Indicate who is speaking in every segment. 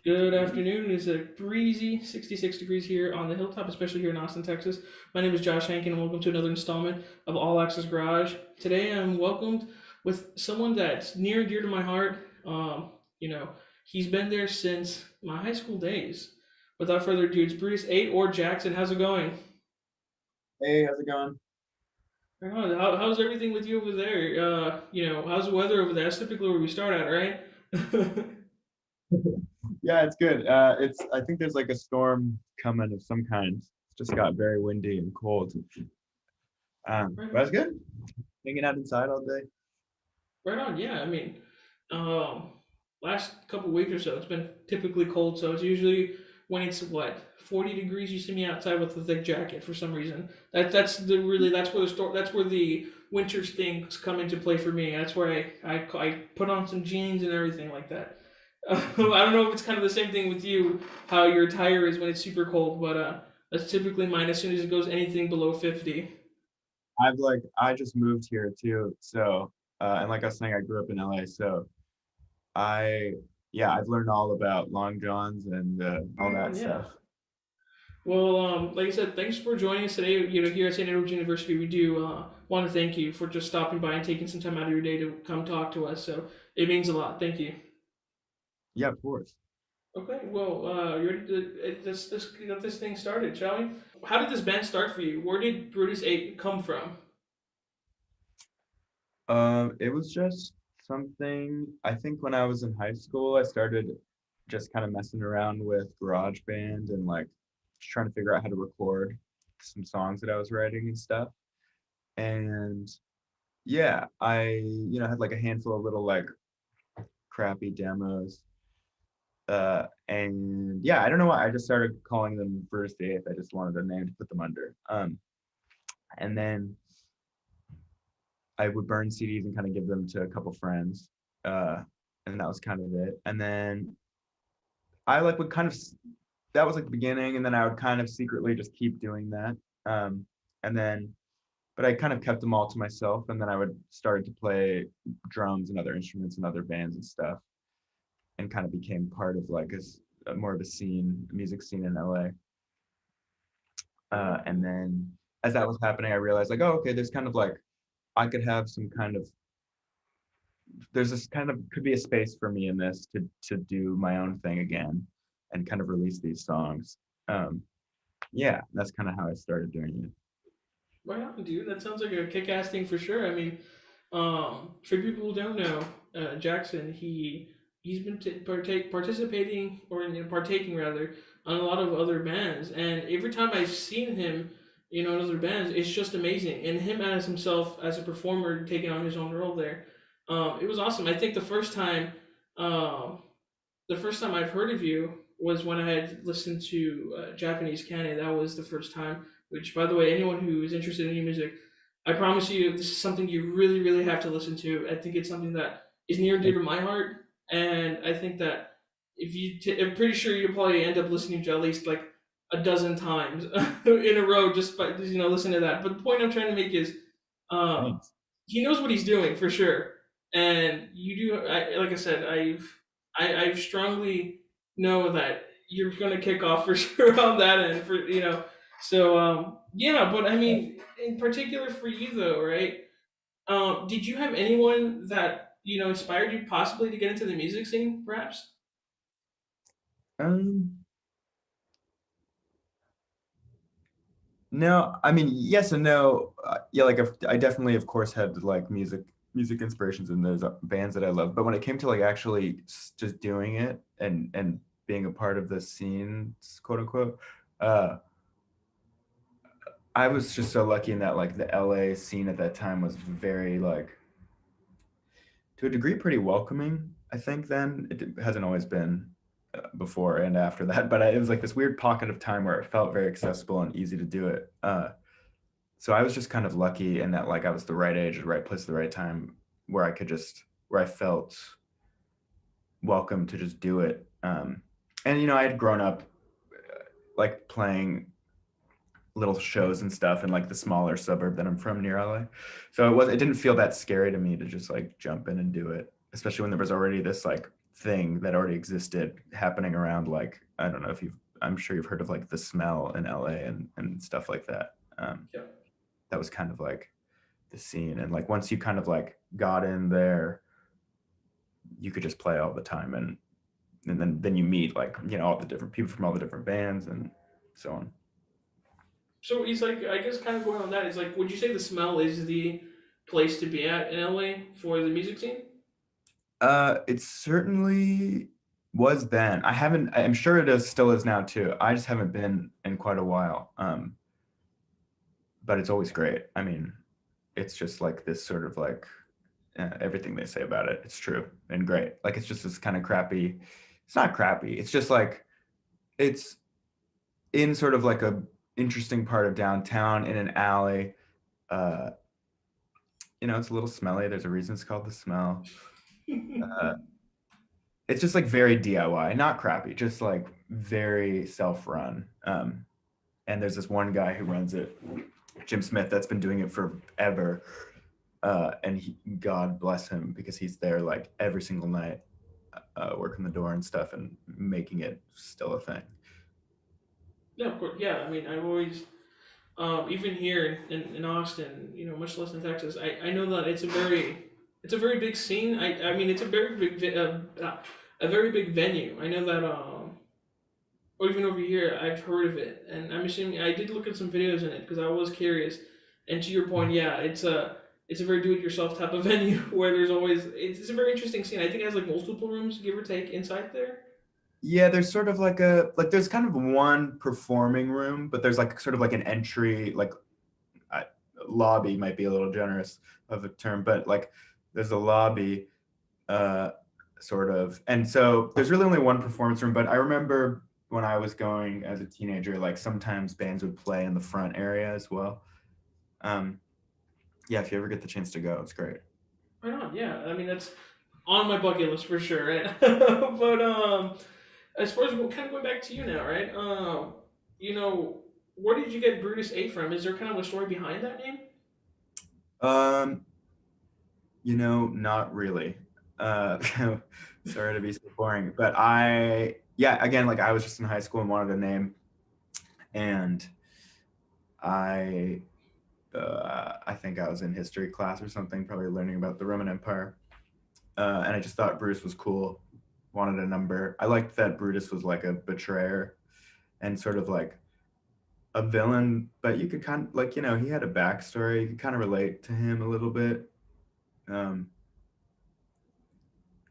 Speaker 1: Good afternoon. It's a breezy 66 degrees here on the hilltop, especially here in Austin, Texas. My name is Josh Hankin, and welcome to another installment of All Access Garage. Today I'm welcomed with someone that's near and dear to my heart. He's been there since my high school days. Without further ado, it's Brutus VIII or Jackson. How's it going?
Speaker 2: Hey, how's it going?
Speaker 1: How's everything with you over there? How's the weather over there? That's typically where we start at, right?
Speaker 2: Yeah, it's good. I think there's like a storm coming of some kind. It's just got very windy and cold.
Speaker 1: Right
Speaker 2: But it's
Speaker 1: on.
Speaker 2: good. Hanging out inside all day.
Speaker 1: Right on. Yeah, I mean, um, last couple weeks or so, it's been typically cold. So it's usually when it's what 40 degrees, you see me outside with a thick jacket for some reason. That's where that's where the winter things come into play for me. That's where I put on some jeans and everything like that. I don't know if it's kind of the same thing with you, how your attire is when it's super cold, but that's typically mine as soon as it goes anything below 50.
Speaker 2: I just moved here too. So and like I was saying, I grew up in LA. So I yeah, I've learned all about long johns and all
Speaker 1: Right
Speaker 2: that
Speaker 1: on, yeah.
Speaker 2: stuff.
Speaker 1: Well, like I said, thanks for joining us today. Here at St. Edward's University, we do want to thank you for just stopping by and taking some time out of your day to come talk to us. So it means a lot. Thank you.
Speaker 2: Yeah, of course.
Speaker 1: Okay, well, you ready to let's get this thing started, shall we? How did this band start for you? Where did Brutus VIII come from?
Speaker 2: It was just something I think when I was in high school, I started just kind of messing around with GarageBand and like just trying to figure out how to record some songs that I was writing and stuff. And yeah, I had like a handful of little like crappy demos. And yeah, I don't know why I just started calling them First Eighth. I just wanted a name to put them under. And then I would burn CDs and kind of give them to a couple friends. Uh, and that was kind of it. And then I like would kind of that was like the beginning, and then I would kind of secretly just keep doing that. And then but I kind of kept them all to myself, and then I would start to play drums and other instruments and other bands and stuff, and kind of became part of like more of a scene, a music scene in LA. And then as that was happening, I realized like, oh, okay, there's kind of like I could have some kind of there's this kind of could be a space for me in this to do my own thing again and kind of release these songs. Um, yeah, that's kind of how I started doing it.
Speaker 1: Right on, dude. That sounds like a kick-ass thing for sure. I mean, for people who don't know, Jackson, he's been participating or partaking rather on a lot of other bands, and every time I've seen him, in other bands, it's just amazing. And him as himself as a performer taking on his own role there, it was awesome. I think um, the first time I've heard of you was when I had listened to Japanese canon. That was the first time. Which, by the way, anyone who is interested in new music, I promise you, this is something you really, really have to listen to. I think it's something that is near and dear to my heart, and I think that I'm pretty sure you'll probably end up listening to at least like a dozen times in a row just by listening to that. But the point I'm trying to make is, um,
Speaker 2: Thanks.
Speaker 1: he knows what he's doing for sure, and you do. Like I said, I strongly know that you're gonna kick off for sure on that end for so yeah, but I mean in particular for you though, right? Did you have anyone that inspired you possibly to get into the music scene, perhaps?
Speaker 2: Um, no, I mean yes and no. Yeah, like I definitely, of course, had like music inspirations in those bands that I love. But when it came to like actually just doing it and being a part of the scene, quote unquote, uh, I was just so lucky in that like the LA scene at that time was very like to a degree pretty welcoming. I think then it hasn't always been before and after that, but it was like this weird pocket of time where it felt very accessible and easy to do it. So I was just kind of lucky in that like I was the right age, the right place, at the right time, where where I felt welcome to just do it. And I had grown up like playing little shows and stuff in like the smaller suburb that I'm from near LA. So it didn't feel that scary to me to just like jump in and do it, especially when there was already this like thing that already existed happening around, like, I don't know if you've, I'm sure you've heard of like the smell in LA and stuff like that.
Speaker 1: Yeah.
Speaker 2: That was kind of like the scene. And like once you kind of like got in there, you could just play all the time, and then you meet like, you know, all the different people from all the different bands and so on.
Speaker 1: So he's like, I guess, kind of going on that. It's like, would you say the Smell is the place to be at in LA for the music scene?
Speaker 2: It certainly was then. I haven't, I'm sure it is, still is now too. I just haven't been in quite a while. But it's always great. I mean, it's just like this sort of like, everything they say about it, it's true and great. Like it's just this kind of crappy. It's not crappy. It's just like it's in sort of like a interesting part of downtown in an alley. Uh, you know, it's a little smelly. There's a reason it's called the Smell. Uh, it's just like very DIY, not crappy, just like very self-run. And there's this one guy who runs it, Jim Smith, that's been doing it forever. And God bless him, because he's there like every single night, working the door and stuff and making it still a thing.
Speaker 1: Yeah, of course. Yeah, I mean, I've always, even here in Austin, much less in Texas, I know that it's a very big scene. I mean, it's a very a very big venue. I know that, or even over here, I've heard of it, and I'm assuming I did look at some videos in it because I was curious. And to your point, yeah, it's a very do-it-yourself type of venue where there's always it's a very interesting scene. I think it has like multiple rooms, give or take, inside there.
Speaker 2: Yeah, there's sort of like a like there's kind of one performing room, but there's like sort of like an entry, like, uh, lobby might be a little generous of a term, but like there's a lobby, uh, sort of. And so there's really only one performance room, but I remember when I was going as a teenager, like sometimes bands would play in the front area as well. Um, yeah, if you ever get the chance to go, it's great.
Speaker 1: Right on. Yeah, I mean that's on my bucket list for sure. Right? But as far as kind of going back to you now, right? You know, where did you get Brutus VIII from? Is there kind of a story behind that name?
Speaker 2: Um, you know, not really. Uh, sorry to be so boring, but yeah, again, like I was just in high school and wanted a name, and I, I think I was in history class or something, probably learning about the Roman Empire, and I just thought Bruce was cool. Wanted a number. I liked that Brutus was like a betrayer and sort of like a villain, but you could kind of like, you know, he had a backstory. You could kind of relate to him a little bit. Um,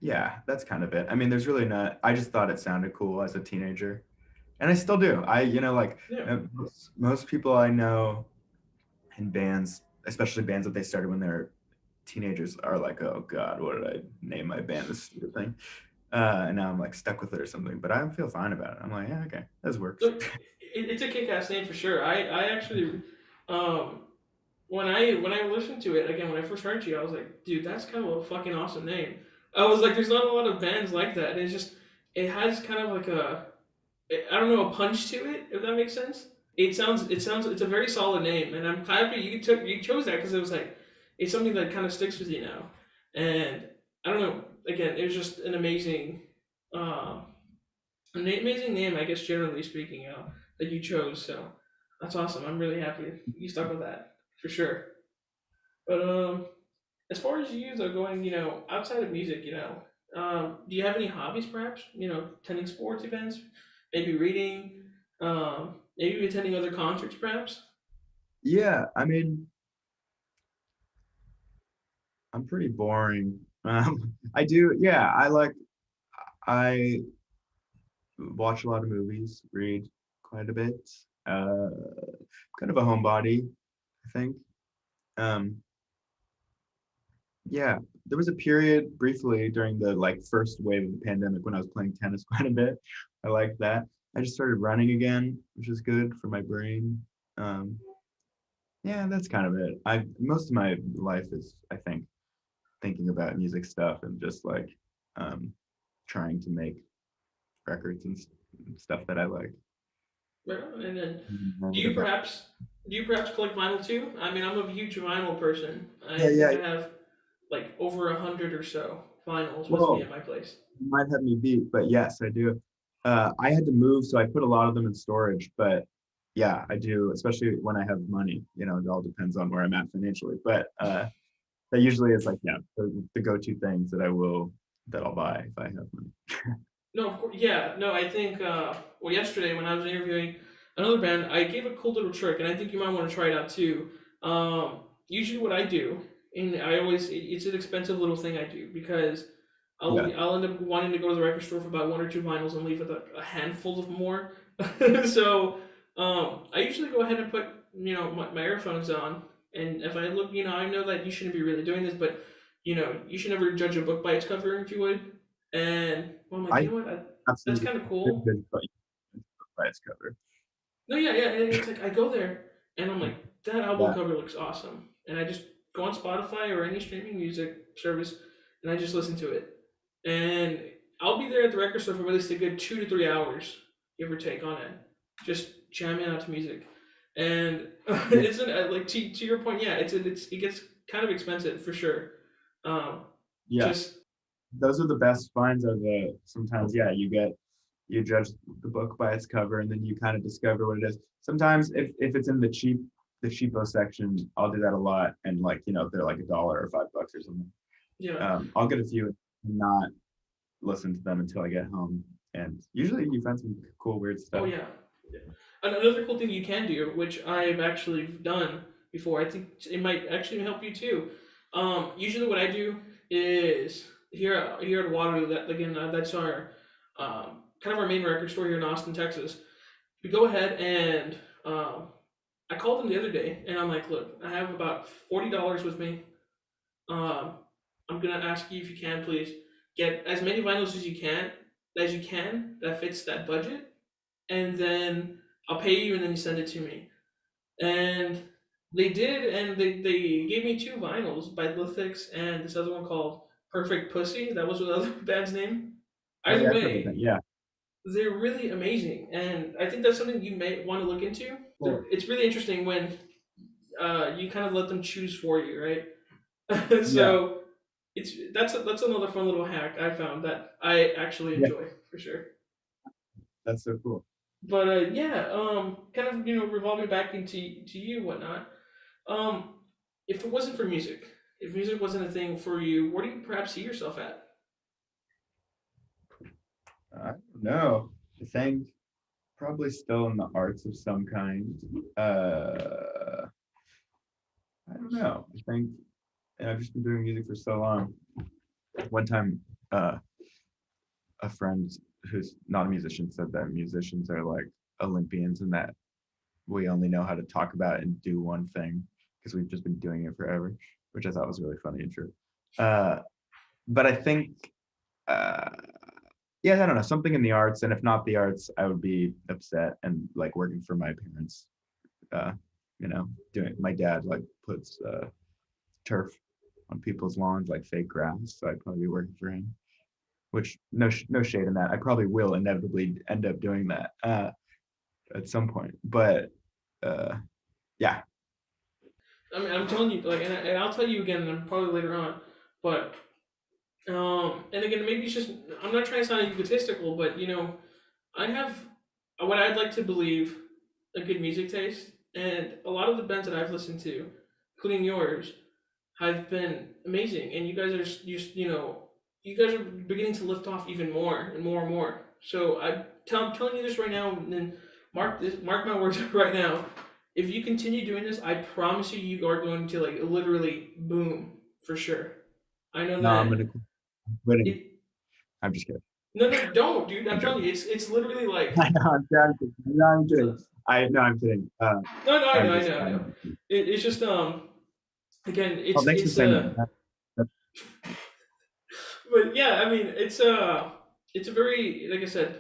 Speaker 2: yeah, that's kind of it. I mean, there's really not. I just thought it sounded cool as a teenager, and I still do. You know, like,
Speaker 1: Yeah.
Speaker 2: most people I know in bands, especially bands that they started when they're teenagers, are like, "Oh God, what did I name my band? This stupid thing." And now I'm like stuck with it or something, but I feel fine about it. I'm like, yeah, okay, this works.
Speaker 1: Look, it's a kick-ass name for sure. I actually, um, when I listened to it again when I first heard you, I was like, dude, that's kind of a fucking awesome name. I was like, there's not a lot of bands like that, and it's just it has kind of like a I don't know, a punch to it, if that makes sense. It sounds it's a very solid name, and I'm happy you chose that because it was like it's something that kind of sticks with you now, and I don't know. Again, it was just uh, an amazing name, I guess generally speaking, that you chose. So that's awesome. I'm really happy you stuck with that for sure. But as far as you though, going, outside of music, do you have any hobbies perhaps? Attending sports events, maybe reading, maybe attending other concerts perhaps?
Speaker 2: Yeah, I mean, I'm pretty boring. I do, yeah, I watch a lot of movies, read quite a bit. Uh, Kind of a homebody, I think. Um, yeah, there was a period briefly during the like first wave of the pandemic when I was playing tennis quite a bit. I liked that. I just started running again, which is good for my brain. Um, yeah, that's kind of it. I Most of my life is, I think, thinking about music stuff and just like, um, trying to make records and stuff that I like.
Speaker 1: Right on. And then, do
Speaker 2: What
Speaker 1: you
Speaker 2: about?
Speaker 1: perhaps do you perhaps collect vinyl too? I mean, I'm a huge vinyl person. I
Speaker 2: Yeah,
Speaker 1: think
Speaker 2: yeah,
Speaker 1: I have like over 100 or so. vinyls with me
Speaker 2: Well,
Speaker 1: at my place.
Speaker 2: you might have me beat, but yes, I do. I had to move, so I put a lot of them in storage. But yeah, I do, especially when I have money. It all depends on where I'm at financially. But that usually is like, yeah, the go-to things that I'll buy if I have money.
Speaker 1: No, of course, yeah, no. I think well, yesterday when I was interviewing another band, I gave a cool little trick, and I think you might want to try it out too. Usually, what I do, and it's an expensive little thing I do because
Speaker 2: Yeah,
Speaker 1: I'll end up wanting to go to the record store for about one or two vinyls and leave with a handful of more. So I usually go ahead and put my earphones on, and if I look, I know that you shouldn't be really doing this, but you should never judge a book by its cover, if you would. And well, I'm like,
Speaker 2: I
Speaker 1: you know what? That's
Speaker 2: absolutely
Speaker 1: kind of
Speaker 2: did
Speaker 1: cool.
Speaker 2: good by its cover.
Speaker 1: No, yeah, yeah. And it's like I go there and I'm like, that album
Speaker 2: Yeah,
Speaker 1: cover looks awesome, and I just go on Spotify or any streaming music service, and I just listen to it. And I'll be there at the record store for at least a good 2 to 3 hours, give or take, on end, just jamming out to music. And
Speaker 2: yeah,
Speaker 1: it's like to your point, yeah, it gets kind of expensive for sure. Um,
Speaker 2: yeah.
Speaker 1: just
Speaker 2: Those are the best finds. Are the sometimes, yeah, you judge the book by its cover, and then you kind of discover what it is. Sometimes, if it's in the cheapo section, I'll do that a lot, and like if they're like $1 or $5 or something,
Speaker 1: yeah.
Speaker 2: I'll get a few and not listen to them until I get home. And usually, you find some cool, weird
Speaker 1: Oh
Speaker 2: stuff.
Speaker 1: yeah. Yeah. Another cool thing you can do, which I've actually done before, I think it might actually help you too. Usually, what I do is here at Waterloo. That again, that's our kind of our main record store here in Austin, Texas. We go ahead and I called them the other day, and I'm like, look, I have about $40 with me. Um, I'm gonna ask you if you can please get as many vinyls as you can that fits that budget, and then I'll pay you, and then you send it to me. And they did, and they gave me two vinyls by Lithics and this other one called Perfect Pussy. That was the other band's name.
Speaker 2: Oh
Speaker 1: Either
Speaker 2: yeah, I've heard of that.
Speaker 1: way,
Speaker 2: Yeah,
Speaker 1: they're really amazing, and I think that's something you may want to look into.
Speaker 2: cool.
Speaker 1: It's really interesting when you kind of let them choose for you, right?
Speaker 2: Yeah,
Speaker 1: So that's another fun little hack I found that I actually
Speaker 2: yeah,
Speaker 1: enjoy for sure.
Speaker 2: that's so cool.
Speaker 1: But yeah, kind of revolving back into you whatnot. Um, if it wasn't for music, if music wasn't a thing for you, where do you perhaps see yourself at?
Speaker 2: I don't know. I think probably still in the arts of some kind. I don't know. I think I've just been doing music for so long. One time, uh, a friend who's not a musician said that musicians are like Olympians and that we only know how to talk about and do one thing because we've just been doing it forever, which I thought was really funny and true. Uh, but I think, uh, yeah, I don't know, something in the arts. And if not the arts, I would be upset and like working for my parents. Uh, doing my dad like puts turf on people's lawns like fake grass, so I'd probably be working for him. Which no shade in that. I probably will inevitably end up doing that at some point. But uh, yeah,
Speaker 1: I mean, I'm telling you, like, and I'll tell you again, and probably later on, but and again, maybe it's just I'm not trying to sound egotistical, but I have what I'd like to believe a good music taste, and a lot of the bands that I've listened to, including yours, have been amazing, and you guys are you guys are beginning to lift off even more and more and more. So I'm telling you this right now, and then mark my words right now. If you continue doing this, I promise you, you are going to like literally boom for sure. I know
Speaker 2: no, I'm gonna
Speaker 1: that
Speaker 2: quit quitting.
Speaker 1: it.
Speaker 2: I'm just kidding.
Speaker 1: No, don't, dude. I'm
Speaker 2: I'm
Speaker 1: telling
Speaker 2: joking.
Speaker 1: you, it's literally like
Speaker 2: I know, I'm kidding. No, I'm kidding. I no, I'm kidding.
Speaker 1: no, I
Speaker 2: I'm
Speaker 1: know,
Speaker 2: just
Speaker 1: I know. It's just again,
Speaker 2: well, thanks for
Speaker 1: it's
Speaker 2: saying that.
Speaker 1: but yeah, I mean, it's a very, like I said,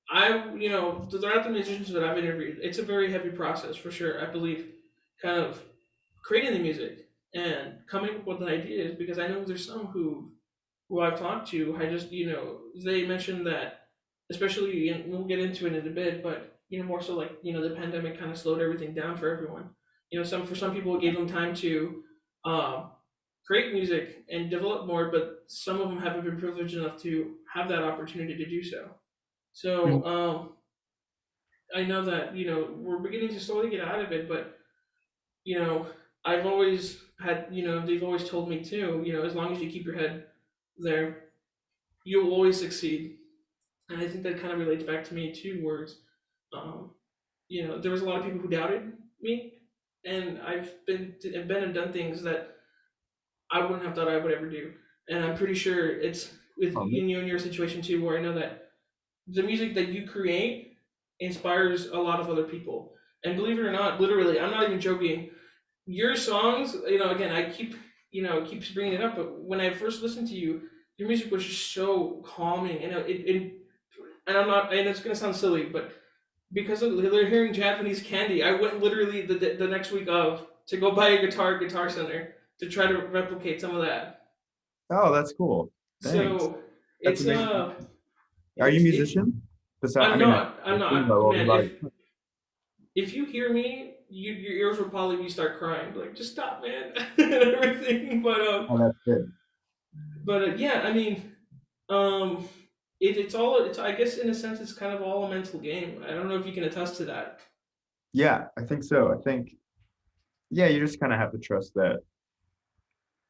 Speaker 1: throughout the musicians that I've interviewed, it's a very heavy process for sure. I believe, kind of creating the music and coming up with ideas, because I know there's some who I've talked to. I just they mentioned that, especially, and we'll get into it in a bit, but more so like the pandemic kind of slowed everything down for everyone. For some people it gave them time to um, create music and develop more, but some of them haven't been privileged enough to have that opportunity to do so.
Speaker 2: Mhm.
Speaker 1: So I know that we're beginning to slowly get out of it, but you know I've always had they've always told me too. As long as you keep your head there, you'll always succeed. And I think that kind of relates back to me too, words. Um, there was a lot of people who doubted me, and I've been and done things that I wouldn't have thought I would ever do. And I'm pretty sure it's with
Speaker 2: Oh,
Speaker 1: you in your situation too, where I know that the music that you create inspires a lot of other people. And believe it or not, literally, I'm not even joking. Your songs, again, I keeps bringing it up, but when I first listened to you, your music was just so calming, and and I'm not, and it's gonna sound silly, but because of they're hearing Japanese Candy, I went literally the next week of to go buy a guitar at Guitar Center to try to replicate some of that.
Speaker 2: oh, that's cool. Thanks.
Speaker 1: So
Speaker 2: That's
Speaker 1: it's
Speaker 2: amazing. Are you a
Speaker 1: it's
Speaker 2: musician? Besides, I
Speaker 1: I'm
Speaker 2: mean, I
Speaker 1: not I'm not
Speaker 2: assume, but well,
Speaker 1: man,
Speaker 2: you've already.
Speaker 1: if you hear me, your ears will probably be start crying like just stop, man, and everything.
Speaker 2: Oh, that's good.
Speaker 1: Yeah, I mean, um, it's I guess in a sense it's kind of all a mental game. I don't know if you can attest to that.
Speaker 2: Yeah, I think so. I think, yeah, you just kind of have to trust that,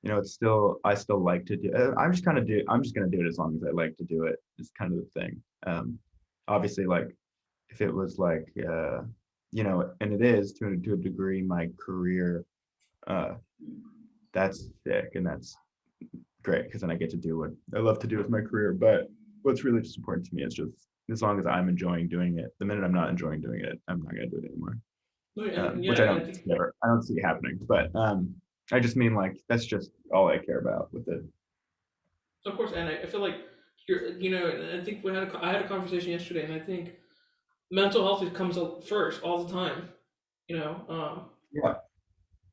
Speaker 2: it's still, I still like to do, I'm just going to do it as long as I like to do it, is kind of the thing. Obviously, like, if it was like, and it is to a degree, my career, uh, that's sick and that's great because then I get to do what I love to do with my career. But what's really just important to me is just as long as I'm enjoying doing it. The minute I'm not enjoying doing it, I'm not going to do it anymore.
Speaker 1: And
Speaker 2: Which
Speaker 1: yeah, and I think
Speaker 2: I don't see it happening. But I just mean like that's just all I care about with it.
Speaker 1: of course, and I feel like I think I had a conversation yesterday, and I think mental health comes up first all the time. You know, um,
Speaker 2: Yeah.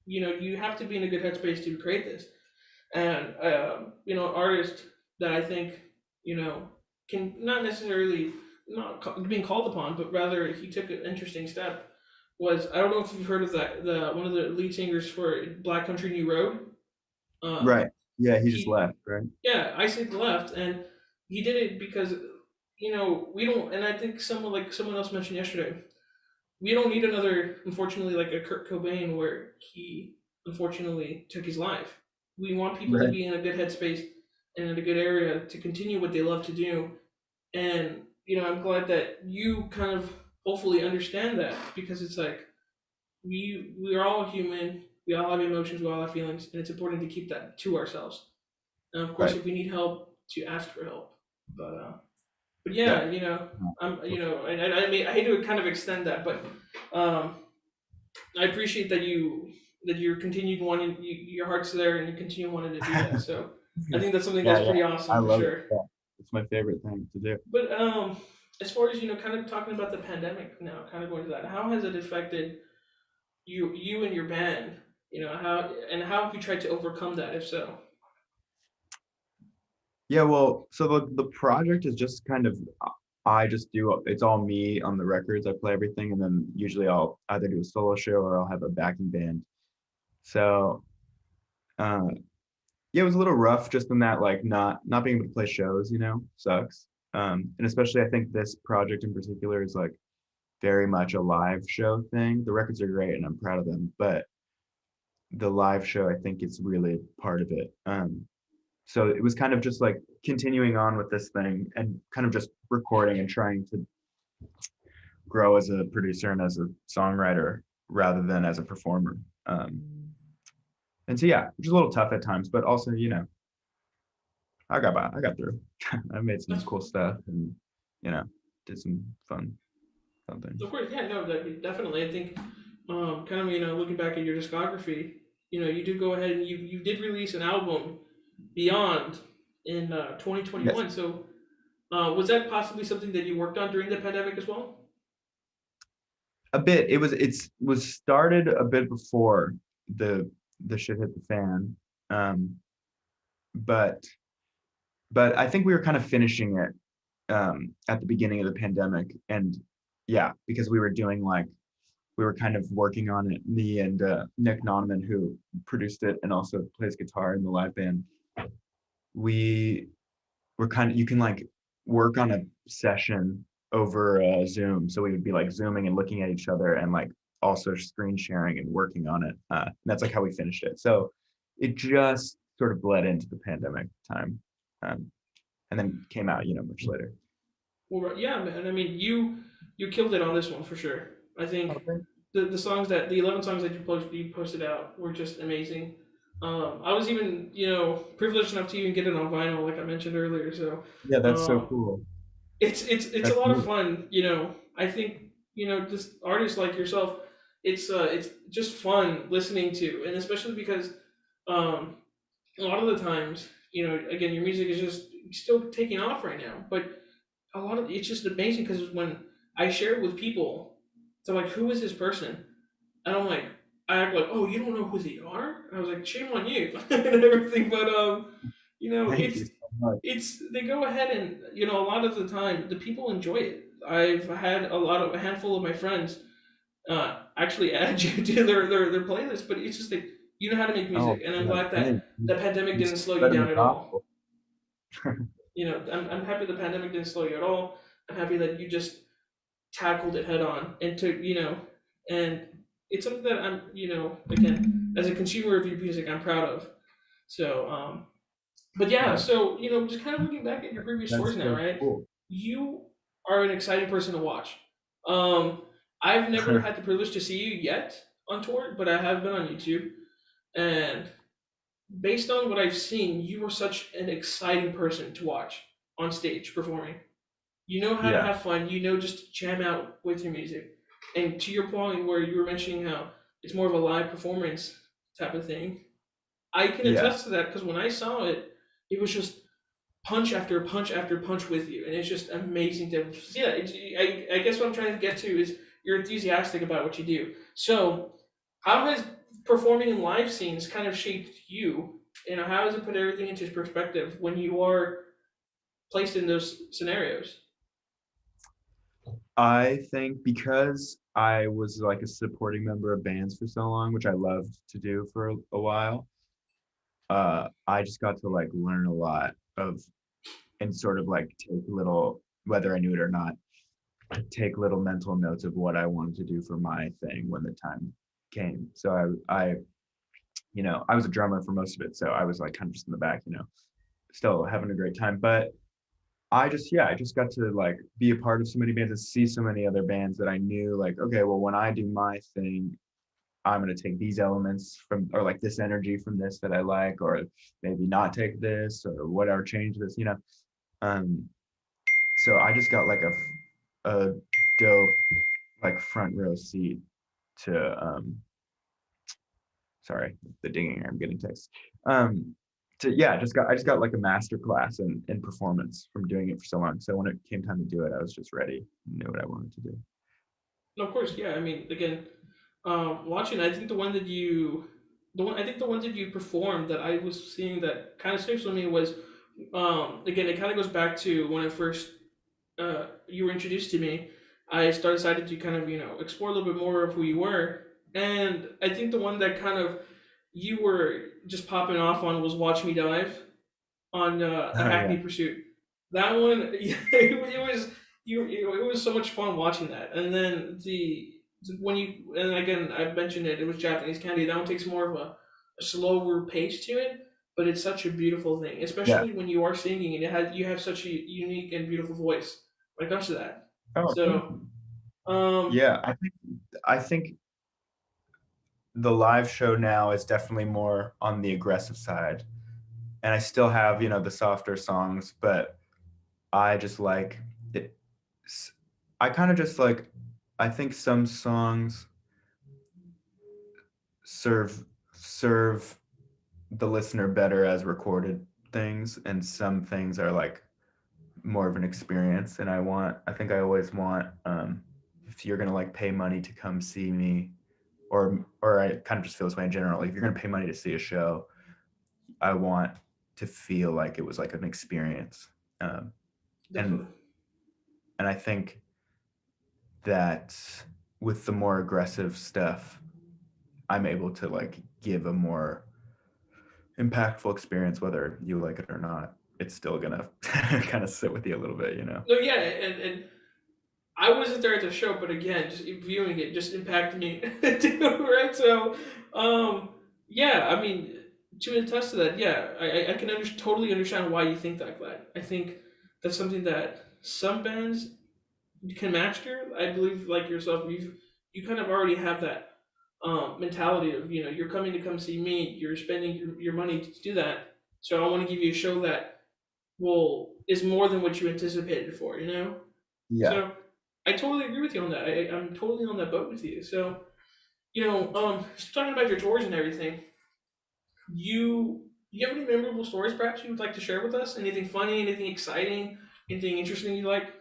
Speaker 1: you have to be in a good headspace to create this. And an artist that I think you know can not necessarily not being called upon, but rather he took an interesting step. Was I don't know if you've heard of that the one of the lead singers for Black Country New Road. Um,
Speaker 2: Right. Yeah. He just
Speaker 1: he
Speaker 2: left. Right.
Speaker 1: Yeah, I say left, and he did it because we don't. And I think someone else mentioned yesterday, we don't need another, unfortunately, like a Kurt Cobain where he unfortunately took his life. We want people to
Speaker 2: Right.
Speaker 1: be in a good headspace and in a good area to continue what they love to do. And I'm glad that you kind of hopefully understand that, because it's like we are all human. We all have emotions. We all have feelings, and it's important to keep that to ourselves. And of course,
Speaker 2: Right.
Speaker 1: if we need help, to ask for help. But
Speaker 2: Yeah.
Speaker 1: yeah, I mean, I hate to kind of extend that, but um, I appreciate that you're continued wanting your heart's there and you continue wanting to do that. So I think that's something
Speaker 2: Yeah.
Speaker 1: that's
Speaker 2: Yeah.
Speaker 1: pretty
Speaker 2: I
Speaker 1: awesome for
Speaker 2: love it.
Speaker 1: sure.
Speaker 2: Yeah. It's my favorite thing to do.
Speaker 1: But as far as kind of talking about the pandemic now, kind of going to that, how has it affected you and your band? How have you tried to overcome that? If so,
Speaker 2: Yeah, well, so the project is just kind of I just do it's all me on the records. I play everything, and then usually I'll either do a solo show or I'll have a backing band. So uh, yeah, it was a little rough just in that like not being able to play shows, sucks. And especially I think this project in particular is like very much a live show thing. The records are great and I'm proud of them, but the live show I think is really part of it. So it was kind of just like continuing on with this thing and kind of just recording and trying to grow as a producer and as a songwriter rather than as a performer. And so yeah, which is a little tough at times, but also I got through. I made some
Speaker 1: that's
Speaker 2: cool stuff and you know did some fun things.
Speaker 1: of course, yeah, no, definitely. I think, kind of, looking back at your discography, you did go ahead and you did release an album, Beyond, in
Speaker 2: Yes,
Speaker 1: 2021. So, was that possibly something that you worked on during the pandemic as well?
Speaker 2: a bit. It's was started a bit before the the shit hit the fan, um, but I think we were kind of finishing it at the beginning of the pandemic, and yeah, because we were doing like we were kind of working on it. Me and Nick Noneman, who produced it and also plays guitar in the live band, we were kind of, you can like work on a session over Zoom. So we would be like zooming and looking at each other and like also screen sharing and working on it. And that's like how we finished it. So it just sort of bled into the pandemic time, um, and then came out, much later.
Speaker 1: Well, yeah, man. I mean, you killed it on this one for sure. I think
Speaker 2: Okay.
Speaker 1: the songs that the 11 songs that you posted out were just amazing. I was even privileged enough to even get it on vinyl, like I mentioned earlier. So
Speaker 2: Yeah, that's so
Speaker 1: um,
Speaker 2: cool.
Speaker 1: it's a
Speaker 2: That's
Speaker 1: lot of
Speaker 2: neat.
Speaker 1: fun. I think just artists like yourself, it's just fun listening to, and especially because um, a lot of the times, again, your music is just still taking off right now, but a lot of it's just amazing because when I share it with people, they're like, "Who is this person?" And I'm like, I act like, "Oh, you don't know who they are?" And I was like, "Shame on you," and everything. But
Speaker 2: Thank
Speaker 1: it's
Speaker 2: you so much.
Speaker 1: they go ahead and a lot of the time the people enjoy it. I've had a handful of my friends actually add you to their playlist, but it's just like you know how to make
Speaker 2: Oh,
Speaker 1: music, and I'm
Speaker 2: yeah,
Speaker 1: glad that
Speaker 2: thanks.
Speaker 1: the pandemic
Speaker 2: You
Speaker 1: didn't slow you
Speaker 2: spreading
Speaker 1: down
Speaker 2: the
Speaker 1: at all.
Speaker 2: gospel.
Speaker 1: I'm happy the pandemic didn't slow you at all. I'm happy that you just tackled it head on and took, and it's something that I'm, again, as a consumer of your music, I'm proud of. So, but yeah,
Speaker 2: Yeah,
Speaker 1: so, just kind of looking back at your previous
Speaker 2: that's
Speaker 1: stories now,
Speaker 2: so
Speaker 1: right?
Speaker 2: cool.
Speaker 1: You are an exciting person to watch. Um, I've never had the privilege to see you yet on tour, but I have been on YouTube. And based on what I've seen, you are such an exciting person to watch on stage performing. You know how to
Speaker 2: Yeah,
Speaker 1: have fun. You know just to jam out with your music. And to your point where you were mentioning how it's more of a live performance type of thing, I can
Speaker 2: yeah,
Speaker 1: attest to that because when I saw it, it was just punch after punch after punch with you, and it's just amazing to see that. I guess what I'm trying to get to is you're enthusiastic about what you do. So, how has performing in live scenes kind of shaped you? How does it put everything into perspective when you are placed in those scenarios?
Speaker 2: I think because I was like a supporting member of bands for so long, which I loved to do for a while, I just got to like learn a lot of and sort of like take little, whether I knew it or not, take little mental notes of what I wanted to do for my thing when the time came. So I was a drummer for most of it, so I was like kind of just in the back, still having a great time. But I just got to like be a part of so many bands and see so many other bands that I knew like, okay, well, when I do my thing, I'm going to take these elements from, or like this energy from this that I like, or maybe not take this or whatever, change this. Um, so I just got like a dope, like front row seat to, sorry, the dinging, I'm getting text. Um, I just got like a master class in performance from doing it for so long. So when it came time to do it, I was just ready, knew what I wanted to do.
Speaker 1: No, of course, yeah. I mean, again, watching, I think I think the ones that you performed that I was seeing that kind of sticks with me was, again, it kind of goes back to when I first, you were introduced to me. I started decided to kind of, explore a little bit more of who you were, and I think the one that kind of you were just popping off on was "Watch Me Dive" on a
Speaker 2: Oh yeah,
Speaker 1: Hackney Pursuit. That one, it was it was so much fun watching that. And then when you and again I mentioned it, it was Japanese candy. That one takes more of a slower pace to it, but it's such a beautiful thing,
Speaker 2: yeah.
Speaker 1: especially when you are singing and you have such a unique and beautiful voice when it comes to that.
Speaker 2: Oh, thank
Speaker 1: So
Speaker 2: you.
Speaker 1: um,
Speaker 2: Yeah, I think the live show now is definitely more on the aggressive side, and I still have the softer songs, but I just like it. I kind of just like. I think some songs serve the listener better as recorded things, and some things are like more of an experience. And I think I always want, if you're gonna like pay money to come see me, or I kind of just feel this way in general. Like if you're gonna pay money to see a show, I want to feel like it was like an experience. Um, and
Speaker 1: definitely.
Speaker 2: and I think that. with the more aggressive stuff, I'm able to like give a more impactful experience, whether you like it or not. It's still gonna kind of sit with you a little bit, you know?
Speaker 1: No, yeah, and I wasn't there at the show, but again, just viewing it just impacted me too, right? So, um, yeah, I mean, to attest to that, yeah, I can totally understand why you think like that. I think that's something that some bands can master. I believe, like yourself, you kind of already have that mentality of, you're coming to come see me, you're spending your money to do that, so I want to give you a show that will is more than what you anticipated for,
Speaker 2: Yeah.
Speaker 1: so I totally agree with you on that. I'm totally on that boat with you. So, just talking about your tours and everything, you have any memorable stories perhaps you would like to share with us? Anything funny, anything exciting, anything interesting you like?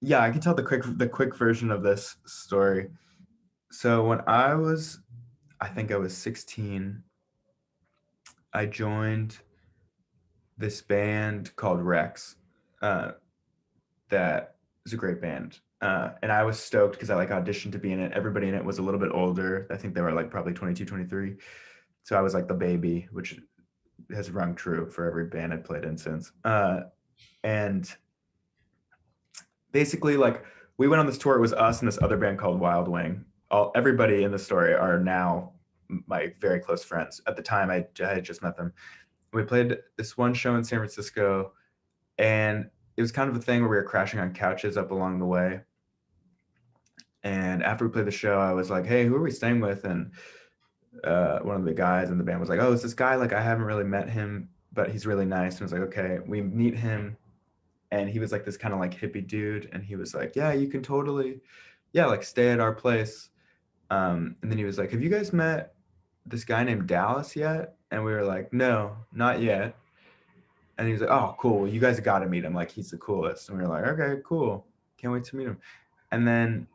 Speaker 2: Yeah, I can tell the quick version of this story. So when I think I was 16, I joined this band called Rex. Uh, that is a great band. And I was stoked because I like auditioned to be in it. Everybody in it was a little bit older. I think they were like probably 22, 23. So I was like the baby, which has rung true for every band I've played in since. And basically, like, we went on this tour. It was us and this other band called Wild Wing. Everybody in the story are now my very close friends. At the time, I had just met them. We played this one show in San Francisco, and it was kind of a thing where we were crashing on couches up along the way. And after we played the show, I was like, "Hey, who are we staying with?" And one of the guys in the band was like, "Oh, it's this guy. Like, I haven't really met him, but he's really nice." And I was like, "Okay." We meet him, and he was like this kind of like hippie dude, and he was like, "Yeah, you can totally, yeah, like stay at our place." And then he was like, "Have you guys met this guy named Dallas yet?" And we were like, "No, not yet." And he was like, "Oh, cool. Well, you guys got to meet him. Like, he's the coolest." And we were like, "Okay, cool. Can't wait to meet him." And then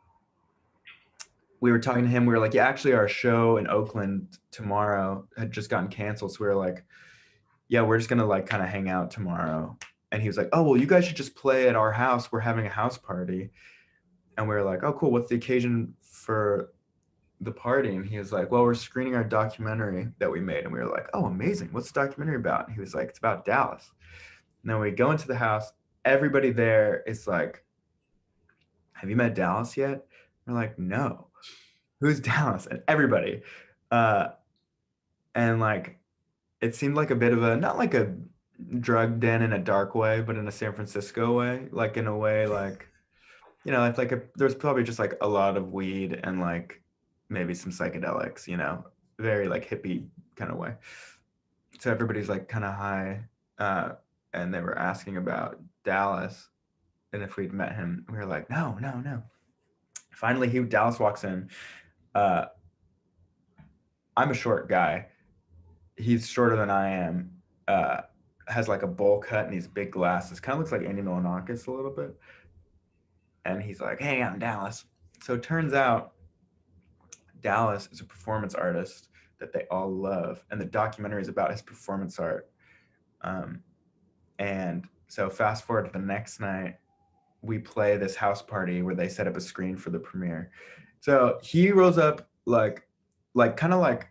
Speaker 2: we were talking to him. We were like, "Yeah, actually, our show in Oakland tomorrow had just gotten canceled." So we were like, "Yeah, we're just gonna like kind of hang out tomorrow." And he was like, "Oh, well, you guys should just play at our house. We're having a house party." And we were like, "Oh, cool. What's the occasion for the party?" And he was like, "Well, we're screening our documentary that we made." And we were like, "Oh, amazing. What's the documentary about?" And he was like, "It's about Dallas." And then we go into the house. Everybody there is like, "Have you met Dallas yet?" We're like, "No." "Who's Dallas?" And everybody. Uh, and like, it seemed like a bit of a, not like a drug den in a dark way, but in a San Francisco way, like in a way like, it's like there's probably just like a lot of weed and like maybe some psychedelics, very like hippie kind of way. So everybody's like kind of high, uh, and they were asking about Dallas and if we'd met him. We were like, no, no, no. Finally, Dallas walks in. Uh, I'm a short guy. He's shorter than I am. Uh, has like a bowl cut and these big glasses. Kind of looks like Andy Milonakis a little bit. And he's like, "Hey, I'm Dallas." So it turns out Dallas is a performance artist that they all love, and the documentary is about his performance art. Um, and so fast forward to the next night, we play this house party where they set up a screen for the premiere. So he rolls up like kind of like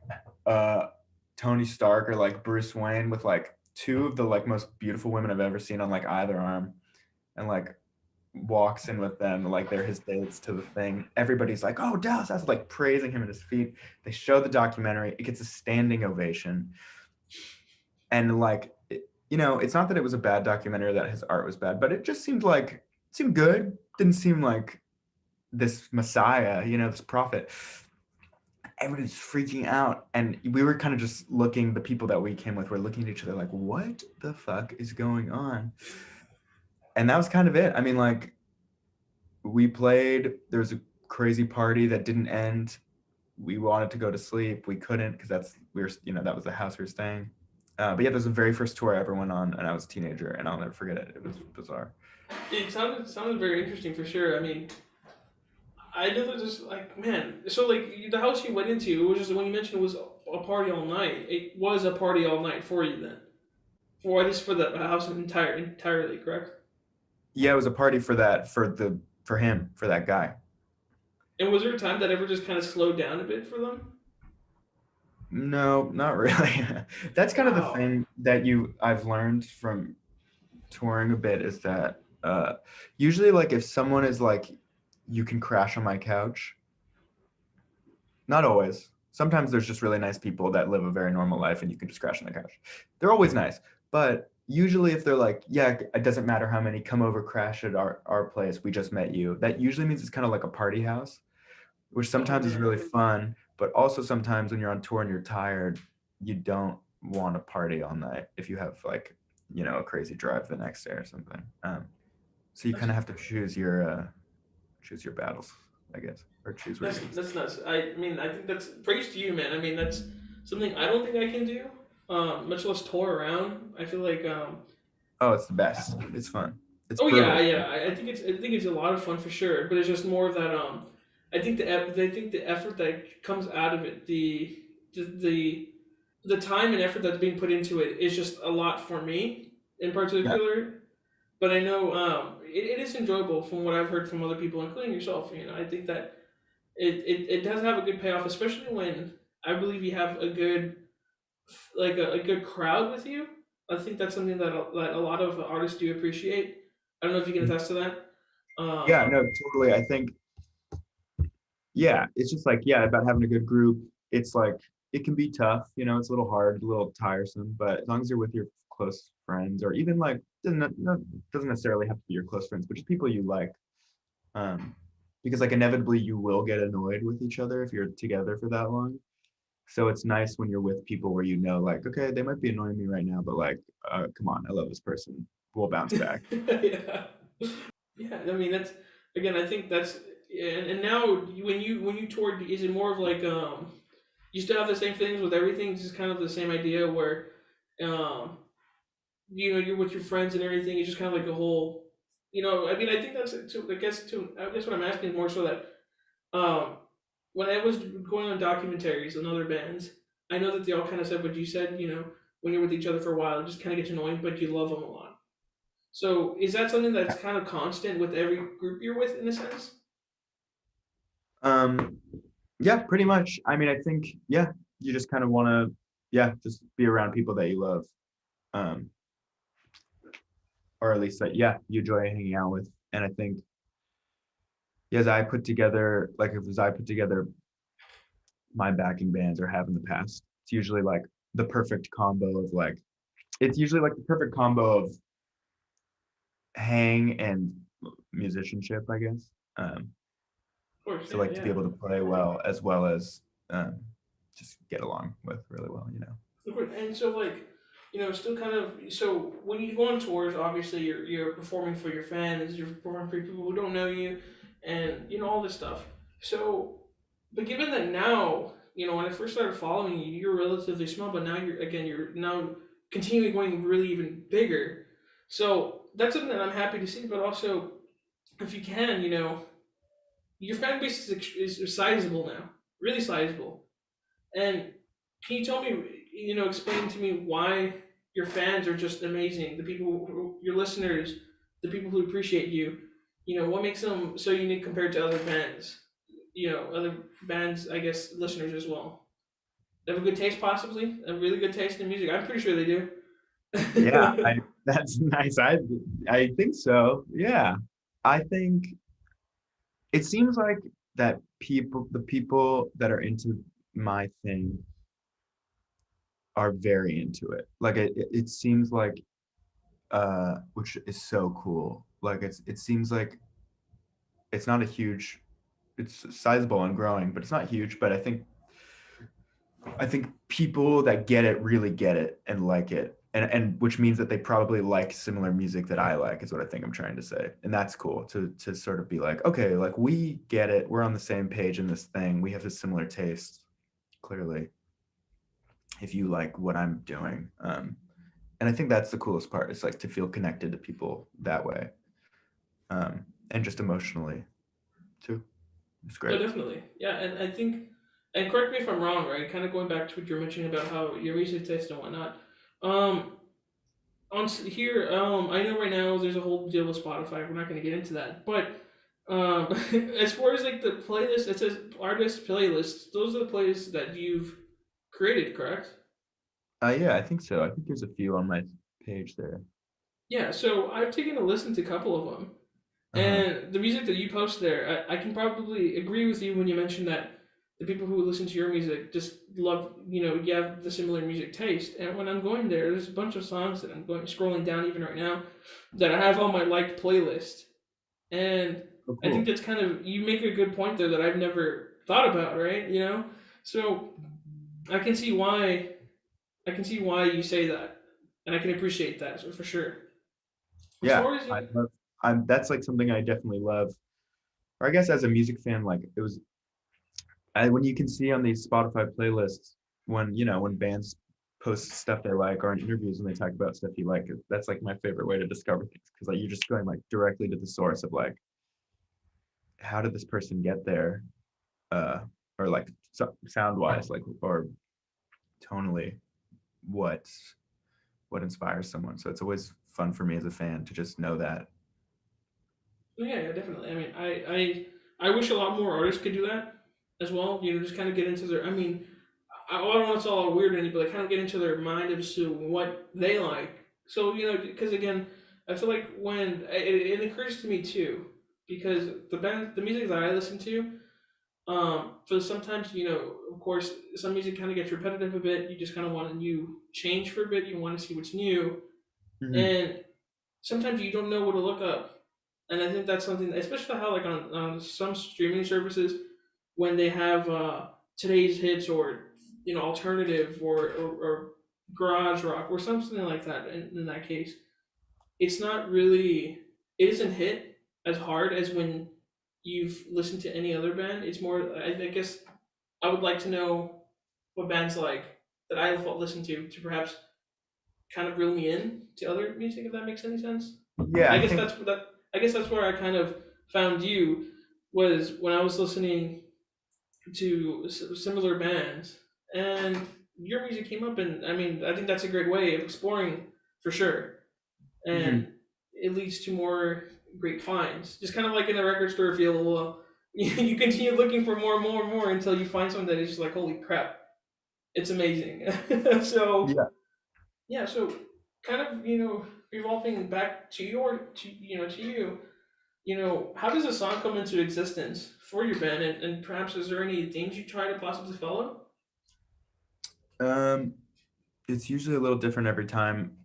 Speaker 2: uh, Tony Stark or like Bruce Wayne with like two of the like most beautiful women I've ever seen on like either arm, and like walks in with them like they're his dates to the thing. Everybody's like, "Oh, Dallas!" I was like praising him at his feet. They show the documentary. It gets a standing ovation, and like, it's not that it was a bad documentary or that his art was bad, but it just seemed good. Didn't seem like this messiah, this prophet. Everybody's freaking out, and we were kind of just looking. The people that we came with were looking at each other like, "What the fuck is going on?" And that was kind of it. I mean, like, we played. There was a crazy party that didn't end. We wanted to go to sleep. We couldn't because that was the house we were staying. But yeah, that was the very first tour I ever went on, and I was a teenager, and I'll never forget it. It was bizarre.
Speaker 1: It sounded very interesting for sure. I mean, I know that just like, man. So like the house you went into, it was just when you mentioned it was a party all night. It was a party all night for you then, for at least for the house entirely, correct?
Speaker 2: Yeah, it was a party for that for him for that guy.
Speaker 1: And was there a time that ever just kind of slowed down a bit for them?
Speaker 2: No, not really. That's kind of the
Speaker 1: Wow.
Speaker 2: thing that you I've learned from touring a bit is that usually like if someone is like you can crash on my couch, not always. Sometimes there's just really nice people that live a very normal life and you can just crash on the couch. They're always nice. But usually if they're like, yeah, it doesn't matter how many come over crash at our place, we just met you. That usually means it's kind of like a party house, which
Speaker 1: Oh
Speaker 2: sometimes is
Speaker 1: man.
Speaker 2: really fun, but also sometimes when you're on tour and you're tired, you don't want to party all night if you have like, a crazy drive the next day or something. So you
Speaker 1: That's
Speaker 2: kind of have to choose your battles, I guess, or choose where you're gonna stay.
Speaker 1: that's nuts. I mean, I think that's praise to you, man. I mean, that's something I don't think I can do. Much less tour around. I feel like
Speaker 2: Oh, it's the best. It's fun. It's
Speaker 1: oh yeah,
Speaker 2: brutal.
Speaker 1: yeah. I think it's a lot of fun for sure. But it's just more of that. I think the effort that comes out of it, the the the time and effort that's being put into it is just a lot for me in
Speaker 2: Yeah.
Speaker 1: particular. But I know it is enjoyable from what I've heard from other people, including yourself. You know, I think that it does have a good payoff, especially when I believe you have a good a good crowd with you. I think that's something that a lot of artists do appreciate. I don't know if you can attest to that.
Speaker 2: Yeah,
Speaker 1: Um,
Speaker 2: no, totally. I think, yeah, it's just like, yeah, about having a good group. It's like, it can be tough, it's a little hard, a little tiresome, but as long as you're with your close friends, or even like, doesn't necessarily have to be your close friends, but just people you like. Um, because like inevitably you will get annoyed with each other if you're together for that long. So it's nice when you're with people where like, okay, they might be annoying me right now, but like, come on, I love this person. We'll bounce back.
Speaker 1: yeah, yeah. I mean, that's again. I think that's and now when you toured, is it more of like you still have the same things with everything, just kind of the same idea where um you know you're with your friends and everything. It's just kind of like a whole. You know, I mean, I think that's I guess what I'm asking is more so that Um, when I was going on documentaries on other bands, I know that they all kind of said what you said. You know, when you're with each other for a while, it just kind of gets annoying, but you love them a lot. So is that something that's kind of constant with every group you're with, in a sense?
Speaker 2: Um, yeah, pretty much. I mean, I think, yeah, you just kind of want to, yeah, just be around people that you love. Um, or at least that, yeah, you enjoy hanging out with. And I think, yeah, as I put together, like if as I put together my backing bands or have in the past, it's usually like the perfect combo of like, it's usually like the perfect combo of hang and musicianship, I guess.
Speaker 1: Of course,
Speaker 2: So
Speaker 1: yeah,
Speaker 2: like to be
Speaker 1: yeah.
Speaker 2: able to play well as um, just get along with really well.
Speaker 1: Of course. And so, like, you know, still kind of. So when you go on tours, obviously you're performing for your fans, you're performing for people who don't know you, and you know all this stuff. So, but given that now, you know, when I first started following you, you're relatively small, but now you're now continuing going really even bigger. So that's something that I'm happy to see. But also, if you can, you know, your fan base is sizable now, really sizable. And can you tell me, you know, explain to me why your fans are just amazing? The people, your listeners, the people who appreciate you. You know, what makes them so unique compared to other bands? You know, other bands, I guess, listeners as well. They have a good taste, possibly a really good taste in music. I'm pretty sure they do.
Speaker 2: Yeah, I that's nice. I think so. Yeah. I think it seems like that the people that are into my thing are very into it. Like it seems like which is so cool. Like it seems like it's not a huge it's sizable and growing, but it's not huge, but I think people that get it really get it and like it. And which means that they probably like similar music that I like is what I think I'm trying to say. And that's cool to sort of be like, okay, like we get it. We're on the same page in this thing. We have a similar taste, clearly, if you like what I'm doing. And I think that's the coolest part is like to feel connected to people that way. And just emotionally too. It's
Speaker 1: No,
Speaker 2: great.
Speaker 1: definitely. Yeah, and I think, and correct me if I'm wrong, right? Kind of going back to what you were mentioning about how your music taste and whatnot. Um, here, I know right now there's a whole deal with Spotify. We're not going to get into that, but As far as like the playlist, it says artist playlists. Those are the playlists that you've created, correct?
Speaker 2: Yeah, I think so. I think there's a few on my page there.
Speaker 1: Yeah. So I've taken a listen to a couple of them,
Speaker 2: Uh-huh.
Speaker 1: and the music that you post there, I can probably agree with you when you mention that the people who listen to your music just love, you have the similar music taste. And when I'm going there, there's a bunch of songs that I'm going scrolling down even right now that I have on my liked playlist. And
Speaker 2: Oh,
Speaker 1: I think
Speaker 2: cool.
Speaker 1: that's kind of, you make a good point there that I've never thought about, right? So I can see why you say that, and I can appreciate that for sure. As
Speaker 2: Yeah,
Speaker 1: far as
Speaker 2: I love. I'm. That's like something I definitely love. Or I guess as a music fan, like it was. When you can see on these Spotify playlists when when bands post stuff they like or in interviews when they talk about stuff you like, that's like my favorite way to discover things because like you're just going like directly to the source of like how did this person get there, uh, or like sound wise, like or tonally, what what inspires someone. So it's always fun for me as a fan to just know that.
Speaker 1: Yeah, yeah, definitely. I mean, I wish a lot more artists could do that as well. Just kind of get into their. I mean, I don't know it's all weird or anything, but like kind of get into their mind as to what they like. So because again, I feel like when it occurs to me too, because the music that I listen to, for sometimes of course, some music kind of gets repetitive a bit. You just kind of want a new change for a bit. You want to see what's new,
Speaker 2: Hmm.
Speaker 1: and sometimes you don't know what to look up. And I think that's something, especially how like on some streaming services, when they have today's hits or alternative or garage rock or something like that. In that case, it's not really, it isn't hit as hard as when you've listened to any other band. It's more, I guess I would like to know what bands like that I listen to perhaps kind of reel me in to other music, if that makes any sense.
Speaker 2: Yeah,
Speaker 1: I
Speaker 2: I
Speaker 1: guess
Speaker 2: think.
Speaker 1: that I guess that's where I kind of found you, was when I was listening to similar bands, and your music came up, and I mean I think that's a great way of exploring for sure,
Speaker 2: Mhm.
Speaker 1: and it leads to more great finds. Just kind of like in the record store feel, you continue looking for more and more and more until you find something that is just like holy crap, it's amazing. So
Speaker 2: Yeah.
Speaker 1: yeah, so kind of revolving back to you, how does a song come into existence for your band, and perhaps is there any themes you try to possibly follow?
Speaker 2: Um, it's usually a little different every time.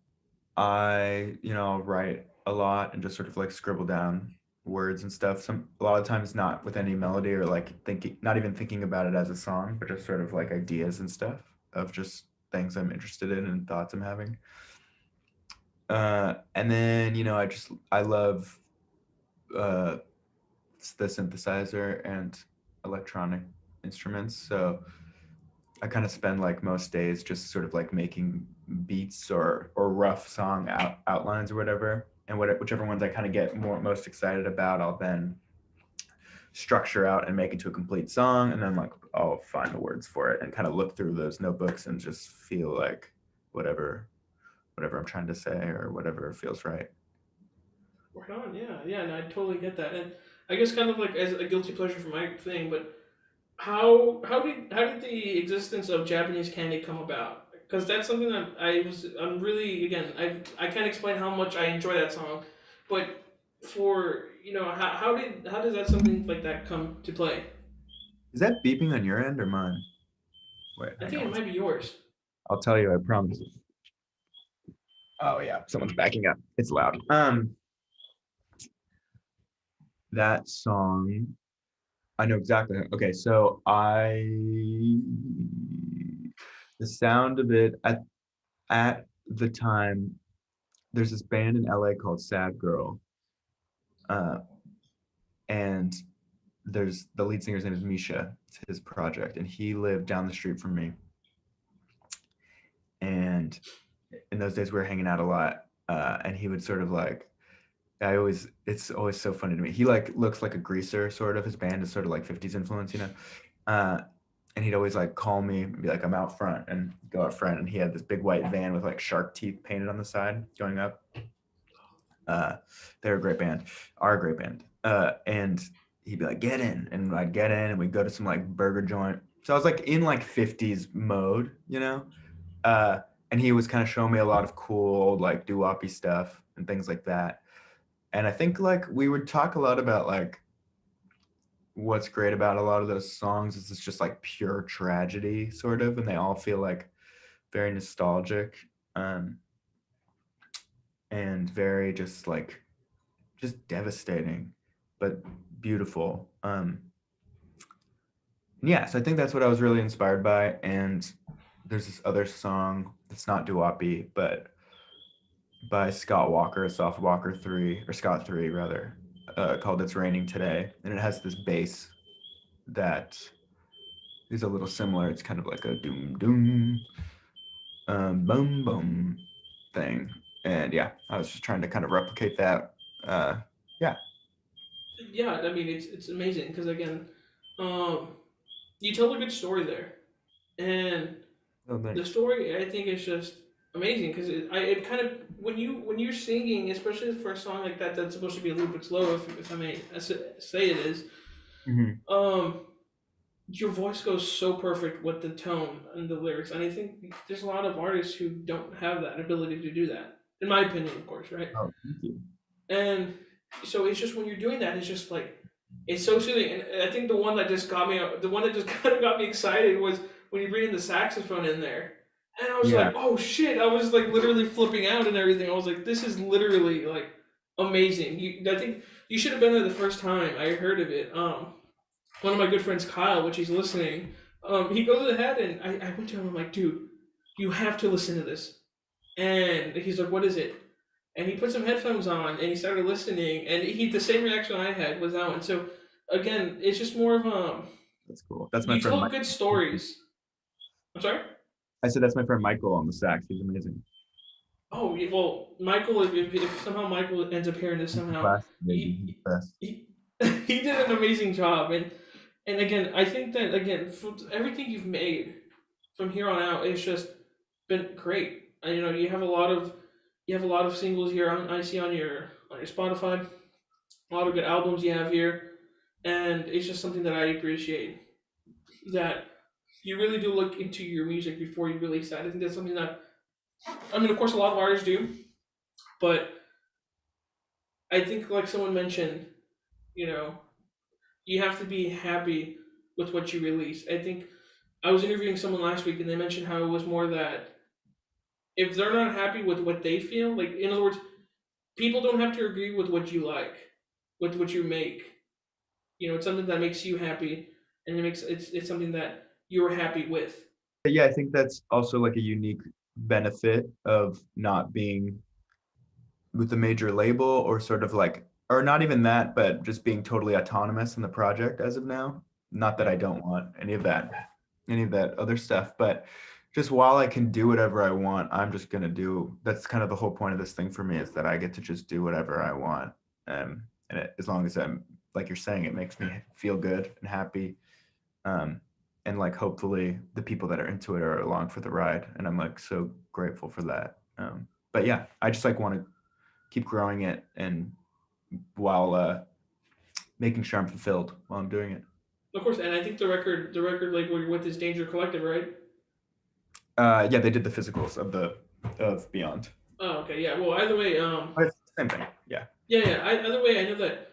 Speaker 2: I'll write a lot and just sort of like scribble down words and stuff. A lot of times not with any melody or like thinking, not even thinking about it as a song, but just sort of like ideas and stuff of just things I'm interested in and thoughts I'm having. And then, I love uh, the synthesizer and electronic instruments. So I kind of spend like most days just sort of like making beats or rough song outlines or whatever, and whichever ones I kind of get most excited about, I'll then structure out and make it to a complete song, and then like I'll find the words for it and kind of look through those notebooks and just feel like whatever whatever I'm trying to say or whatever feels right.
Speaker 1: Right on, yeah, yeah, and I totally get that, and I guess kind of like as a guilty pleasure for my thing, but how did the existence of Japanese candy come about? Because that's something that I'm really, again, I can't explain how much I enjoy that song, but for how does that something like that come to play?
Speaker 2: Is that beeping on your end or mine? Wait,
Speaker 1: I
Speaker 2: hang
Speaker 1: think
Speaker 2: on
Speaker 1: it
Speaker 2: one
Speaker 1: might
Speaker 2: second.
Speaker 1: be yours.
Speaker 2: I'll tell you, I promise. Oh yeah, someone's backing up. It's loud. That song, I know exactly. Okay, so the sound of it at the time, there's this band in LA called Sad Girl, uh, and there's the lead singer's name is Misha. It's his project, and he lived down the street from me. And in those days, we were hanging out a lot, and he would sort of like it's always so funny to me. He like looks like a greaser sort of. His band is sort of like 50s influence. Uh, and he'd always like call me and be like, I'm out front and go out front. And he had this big white van with like shark teeth painted on the side going up. They're a great band, are a great band. And he'd be like, get in. And I'd get in and we'd go to some like burger joint. So I was like in like 50s mode, you know? Uh, and he was kind of showing me a lot of cool old like doo-woppy stuff and things like that. And I think like we would talk a lot about like what's great about a lot of those songs is it's just like pure tragedy sort of, and they all feel like very nostalgic, um, and very just devastating, but beautiful. Yeah, so I think that's what I was really inspired by. And there's this other song that's not doo-woppy, but by Scott Walker, Soft Walker 3, or Scott 3 rather, called It's Raining Today. And it has this bass that is a little similar. It's kind of like a doom doom, boom boom thing. And yeah, I was just trying to kind of replicate that. Yeah.
Speaker 1: Yeah, I mean it's amazing because again, um, you tell a good story there, and
Speaker 2: Oh,
Speaker 1: the
Speaker 2: thanks.
Speaker 1: story I think is just amazing because it kind of when you're singing, especially for a song like that that's supposed to be a little bit slow, if I may say it is,
Speaker 2: Mm-hmm.
Speaker 1: um, your voice goes so perfect with the tone and the lyrics, and I think there's a lot of artists who don't have that ability to do that, in my opinion, of course, right?
Speaker 2: Oh, thank you.
Speaker 1: And so it's just when you're doing that, it's just like it's so soothing. And I think the one that just got me, the one that just kind of got me excited was when you bring in the saxophone in there, and I was
Speaker 2: Yeah.
Speaker 1: like, oh shit! I was like literally flipping out and everything. I was like, this is literally like amazing. I think you should have been there the first time I heard of it. One of my good friends, Kyle, which he's listening, he goes ahead and I went to him. I'm like, dude, you have to listen to this. And he's like, what is it? And he put some headphones on and he started listening. And he the same reaction I had was that one. So again, it's just more of
Speaker 2: That's cool. That's my
Speaker 1: you
Speaker 2: friend
Speaker 1: tell good
Speaker 2: Michael.
Speaker 1: stories. I'm sorry.
Speaker 2: I said that's my friend Michael on the sax. He's amazing.
Speaker 1: Oh well, Michael. If somehow Michael ends up hearing this
Speaker 2: He's a
Speaker 1: somehow,
Speaker 2: classic baby. He's
Speaker 1: he
Speaker 2: the best.
Speaker 1: he, he did an amazing job. And again, I think that again, from everything you've made from here on out, it's just been great. And, you know, you have a lot of singles here. I see on your Spotify, a lot of good albums you have here, and it's just something that I appreciate. That you really do look into your music before you release that. I think that's something that I mean, of course, a lot of artists do, but I think like someone mentioned, you know, you have to be happy with what you release. I think I was interviewing someone last week and they mentioned how it was more that if they're not happy with what they feel, like in other words, people don't have to agree with what you like, with what you make. You know, it's something that makes you happy, and it's something that you're happy with.
Speaker 2: But yeah, I think that's also like a unique benefit of not being with a major label or sort of like, or not even that, but just being totally autonomous in the project as of now. Not that I don't want any of that other stuff, but just while I can do whatever I want, I'm just gonna do. That's kind of the whole point of this thing for me is that I get to just do whatever I want, and as long as I'm like you're saying, it makes me feel good and happy, um, and like hopefully the people that are into it are along for the ride, and I'm like so grateful for that. But yeah, I just like want to keep growing it and while making sure I'm fulfilled while I'm doing it.
Speaker 1: Of course, and I think the record label you're with is Danger Collective, right?
Speaker 2: Yeah, they did the physicals of Beyond.
Speaker 1: Oh, okay, yeah. Well, either way,
Speaker 2: But it's the same thing. Yeah.
Speaker 1: yeah, yeah. Either way, I know that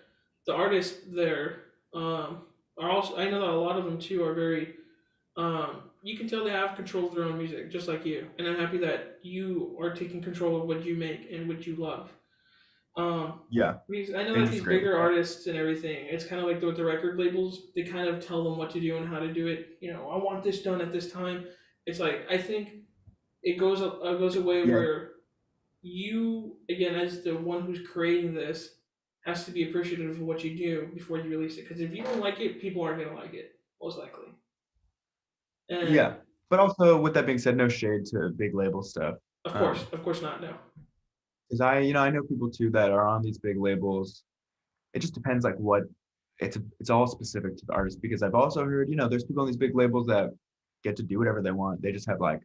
Speaker 1: the artists there are also. I know that a lot of them too are very. You can tell they have control of their own music, just like you. And I'm happy that you are taking control of what you make and what you love.
Speaker 2: Yeah.
Speaker 1: Because I know that
Speaker 2: Danger's
Speaker 1: these
Speaker 2: great with
Speaker 1: bigger
Speaker 2: that.
Speaker 1: artists and everything, it's kind of like with the record labels. They kind of tell them what to do and how to do it. You know, I want this done at this time. It's like I think it goes away
Speaker 2: Yeah.
Speaker 1: where you again as the one who's creating this has to be appreciative of what you do before you release it. Because if you don't like it, people aren't gonna like it most likely.
Speaker 2: Yeah.
Speaker 1: And
Speaker 2: But also with that being said, no shade to big label stuff.
Speaker 1: of course not. No.
Speaker 2: Because I know people too that are on these big labels. It just depends like what it's all specific to the artist because I've also heard, there's people on these big labels that get to do whatever they want. They just have like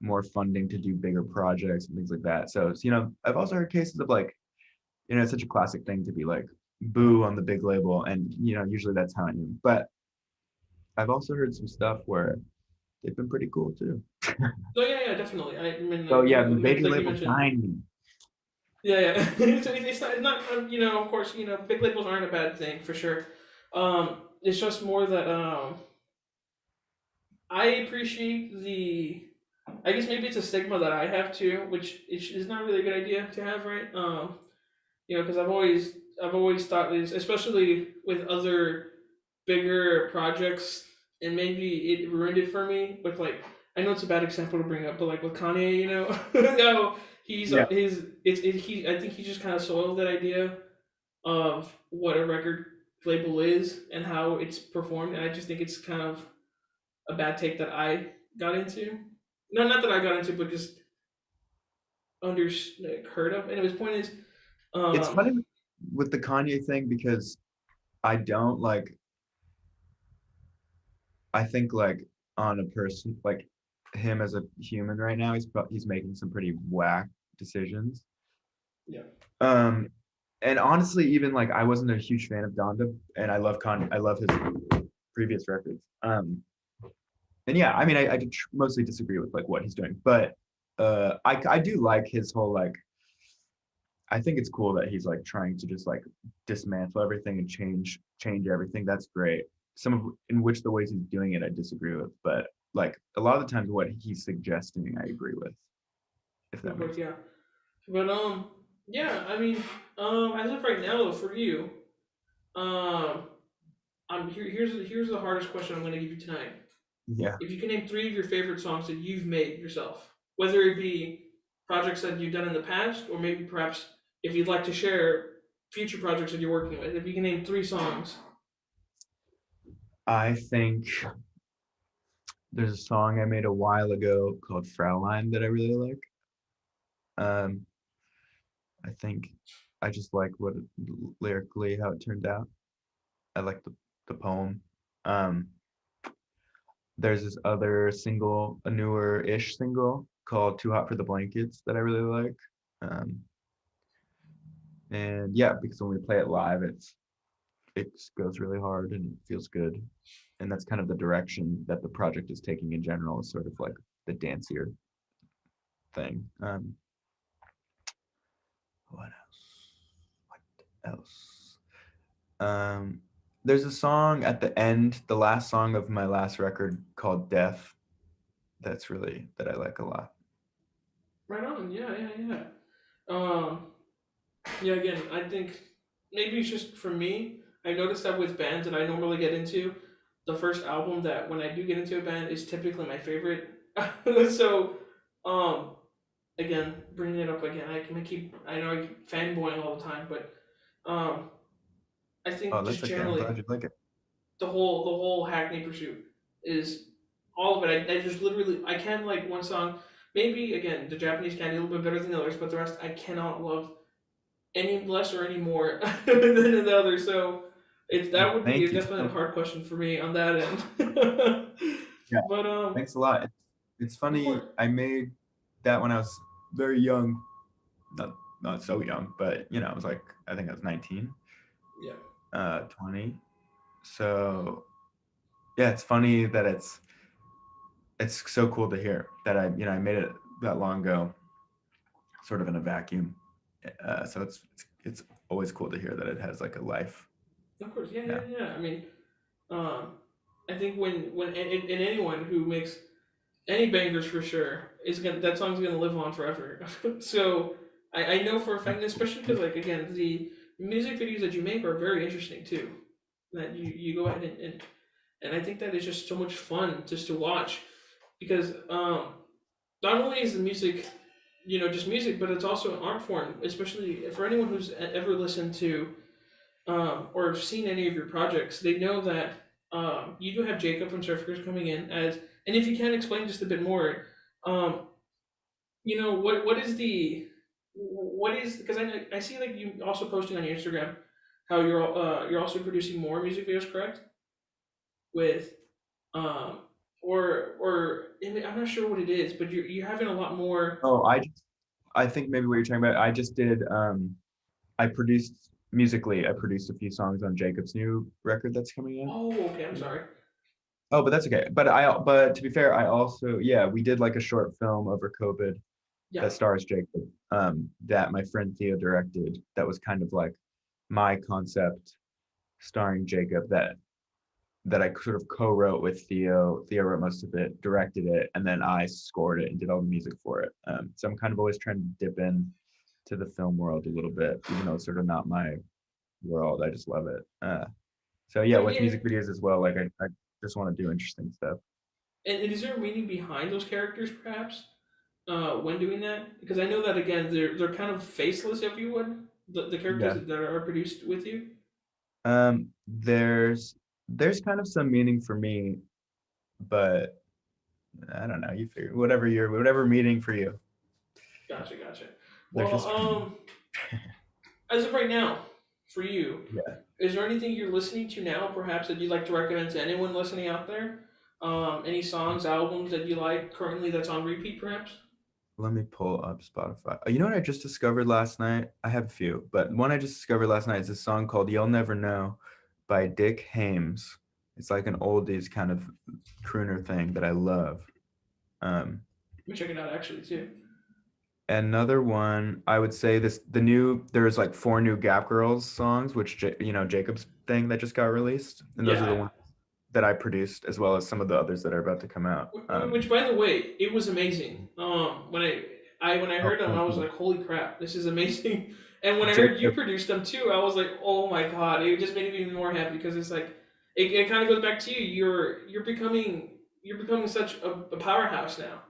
Speaker 2: more funding to do bigger projects and things like that. So it's, I've also heard cases of like it's such a classic thing to be like boo on the big label, and usually that's how I am. But I've also heard some stuff where they've been pretty cool too.
Speaker 1: So yeah, definitely. I mean,
Speaker 2: So
Speaker 1: like
Speaker 2: yeah, the
Speaker 1: like,
Speaker 2: major
Speaker 1: like you
Speaker 2: label
Speaker 1: mentioned,
Speaker 2: signed me.
Speaker 1: yeah, yeah. It's not of course, big labels aren't a bad thing for sure. It's just more that I appreciate the. I guess maybe it's a stigma that I have too, which is not really a good idea to have, right? Because I've always thought this, especially with other bigger projects, and maybe it ruined it for me. With like, I know it's a bad example to bring up, but like with Kanye, no, he's
Speaker 2: Yeah.
Speaker 1: his it's it, he. I think he just kind of soiled that idea of what a record label is and how it's performed, and I just think it's kind of a bad take that I got into. No, not that I got into, but just under like, heard of. And his point is,
Speaker 2: It's
Speaker 1: um,
Speaker 2: funny with the Kanye thing because I don't like, I think like on a person like him as a human right now, he's making some pretty whack decisions.
Speaker 1: yeah,
Speaker 2: Um, and honestly, even like I wasn't a huge fan of Donda, and I love Kanye. I love his previous records. And yeah, I mean, I mostly disagree with like what he's doing, but I do like his whole like. I think it's cool that he's like trying to just like dismantle everything and change everything. That's great. Some of in which the ways he's doing it, I disagree with, but like a lot of the times what he's suggesting, I agree with. If
Speaker 1: of
Speaker 2: that
Speaker 1: course,
Speaker 2: makes sense.
Speaker 1: yeah. But yeah. I mean, as of right now, for you, um, here's the hardest question I'm going to give you tonight.
Speaker 2: Yeah,
Speaker 1: If you can name three of your favorite songs that you've made yourself, whether it be projects that you've done in the past, or maybe perhaps if you'd like to share future projects that you're working with, if you can name three songs.
Speaker 2: I think there's a song I made a while ago called Fraulein that I really like. Um, I think I just like what lyrically how it turned out. I like the poem. Um, there's this other single, a newer-ish single called "Too Hot for the Blankets" that I really like. Um, and yeah, because when we play it live, it goes really hard and it feels good. And that's kind of the direction that the project is taking in general, is sort of like the dancier thing. What else? What else? Um, there's a song at the end, the last song of my last record called "Death." That I like a lot.
Speaker 1: Right on. Yeah, yeah, yeah. Um, yeah. Again, I think maybe it's just for me. I noticed that with bands that I normally get into, the first album that when I do get into a band is typically my favorite. So, um, again, bringing it up again, I know I keep fanboying all the time, but um, I
Speaker 2: Oh,
Speaker 1: think
Speaker 2: that's
Speaker 1: just
Speaker 2: okay. I'm
Speaker 1: generally
Speaker 2: glad you like it.
Speaker 1: the whole Hackney Pursuit is all of it. I just literally I can like one song. Maybe again the Japanese can be a little bit better than the others, but the rest I cannot love any less or any more than the others. So
Speaker 2: Well,
Speaker 1: that would be
Speaker 2: thank you
Speaker 1: definitely
Speaker 2: so
Speaker 1: a
Speaker 2: much.
Speaker 1: hard question for me on that end.
Speaker 2: Yeah,
Speaker 1: But
Speaker 2: thanks a lot. It's
Speaker 1: of
Speaker 2: funny.
Speaker 1: course,
Speaker 2: I made that when I was very young. Not so young, but I was like I think I was 19,
Speaker 1: yeah,
Speaker 2: 20. So yeah, it's funny that it's so cool to hear that I made it that long ago, sort of in a vacuum. So it's always cool to hear that it has like a life.
Speaker 1: of course, yeah,
Speaker 2: Yeah.
Speaker 1: yeah, yeah. I mean, um, I think and anyone who makes any bangers for sure is gonna that song's gonna live on forever. So I know for a fact, and especially because like again the music videos that you make are very interesting too. That you go ahead and I think that is just so much fun just to watch because not only is the music just music, but it's also an art form. Especially for anyone who's ever listened to or have seen any of your projects, they know that you do have Jacob from Surfers coming in as, and if you can explain just a bit more, um, what is because I see like you also posting on your Instagram how you're also producing more music videos, correct? With um, or I mean, I'm not sure what it is, but you're having a lot more.
Speaker 2: Oh, I think maybe what you're talking about. I just did. I produced a few songs on Jacob's new record that's coming out.
Speaker 1: Oh, okay. I'm sorry.
Speaker 2: Oh, but that's okay. But to be fair, I also, yeah, we did like a short film over COVID
Speaker 1: Yeah.
Speaker 2: that stars Jacob, that my friend Theo directed. That was kind of like my concept, starring Jacob. That I sort of co-wrote with Theo. Theo wrote most of it, directed it, and then I scored it and did all the music for it. So I'm kind of always trying to dip in to the film world a little bit, even though it's sort of not my world. I just love it. So yeah,
Speaker 1: But
Speaker 2: with
Speaker 1: yeah,
Speaker 2: music videos as well, like I just want to do interesting stuff.
Speaker 1: and is there a meaning behind those characters, perhaps, when doing that? Because I know that again, they're kind of faceless, if you would, the characters
Speaker 2: Yeah.
Speaker 1: that are produced with you.
Speaker 2: There's kind of some meaning for me, but I don't know. You figure whatever meaning for you.
Speaker 1: Gotcha, gotcha.
Speaker 2: They're
Speaker 1: Well,
Speaker 2: just for me.
Speaker 1: as of right now, for you,
Speaker 2: Yeah.
Speaker 1: is there anything you're listening to now, perhaps that you'd like to recommend to anyone listening out there? Any songs, albums that you like currently that's on repeat, perhaps?
Speaker 2: Let me pull up Spotify. You know what I just discovered last night? I have a few, but one I just discovered last night is a song called "You'll Never Know" by Dick Hames. It's like an oldies kind of crooner thing that I love. Um,
Speaker 1: Let me check it out actually too.
Speaker 2: Another one, I would say there's like four new Gap Girls songs, which Jacob's thing that just got released, and those are the
Speaker 1: Yeah,
Speaker 2: ones that I produced as well as some of the others that are about to come out.
Speaker 1: which, by the way, it was amazing. When I
Speaker 2: Oh,
Speaker 1: heard them, I
Speaker 2: thank
Speaker 1: was
Speaker 2: you.
Speaker 1: like, "Holy crap, this is amazing!" And when I heard you
Speaker 2: Jacob.
Speaker 1: produce them too, I was like, "Oh my god!" It just made me even more happy because it's like it kind of goes back to you. You're becoming such a powerhouse now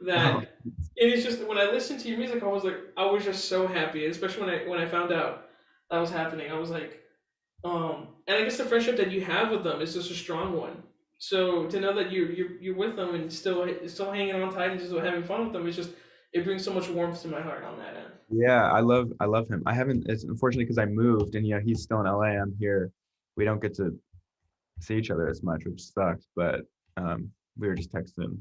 Speaker 2: Oh,
Speaker 1: that it is just when I listened to your music, I was just so happy, especially when I found out that was happening. I was like, and I guess the friendship that you have with them is just a strong one. So to know that you're with them and still hanging on tight and just having fun with them, it brings so much warmth to my heart on that end.
Speaker 2: yeah, I love him. I haven't. It's unfortunately because I moved, and he's still in LA. I'm here. We don't get to see each other as much, which sucks. But we were just texting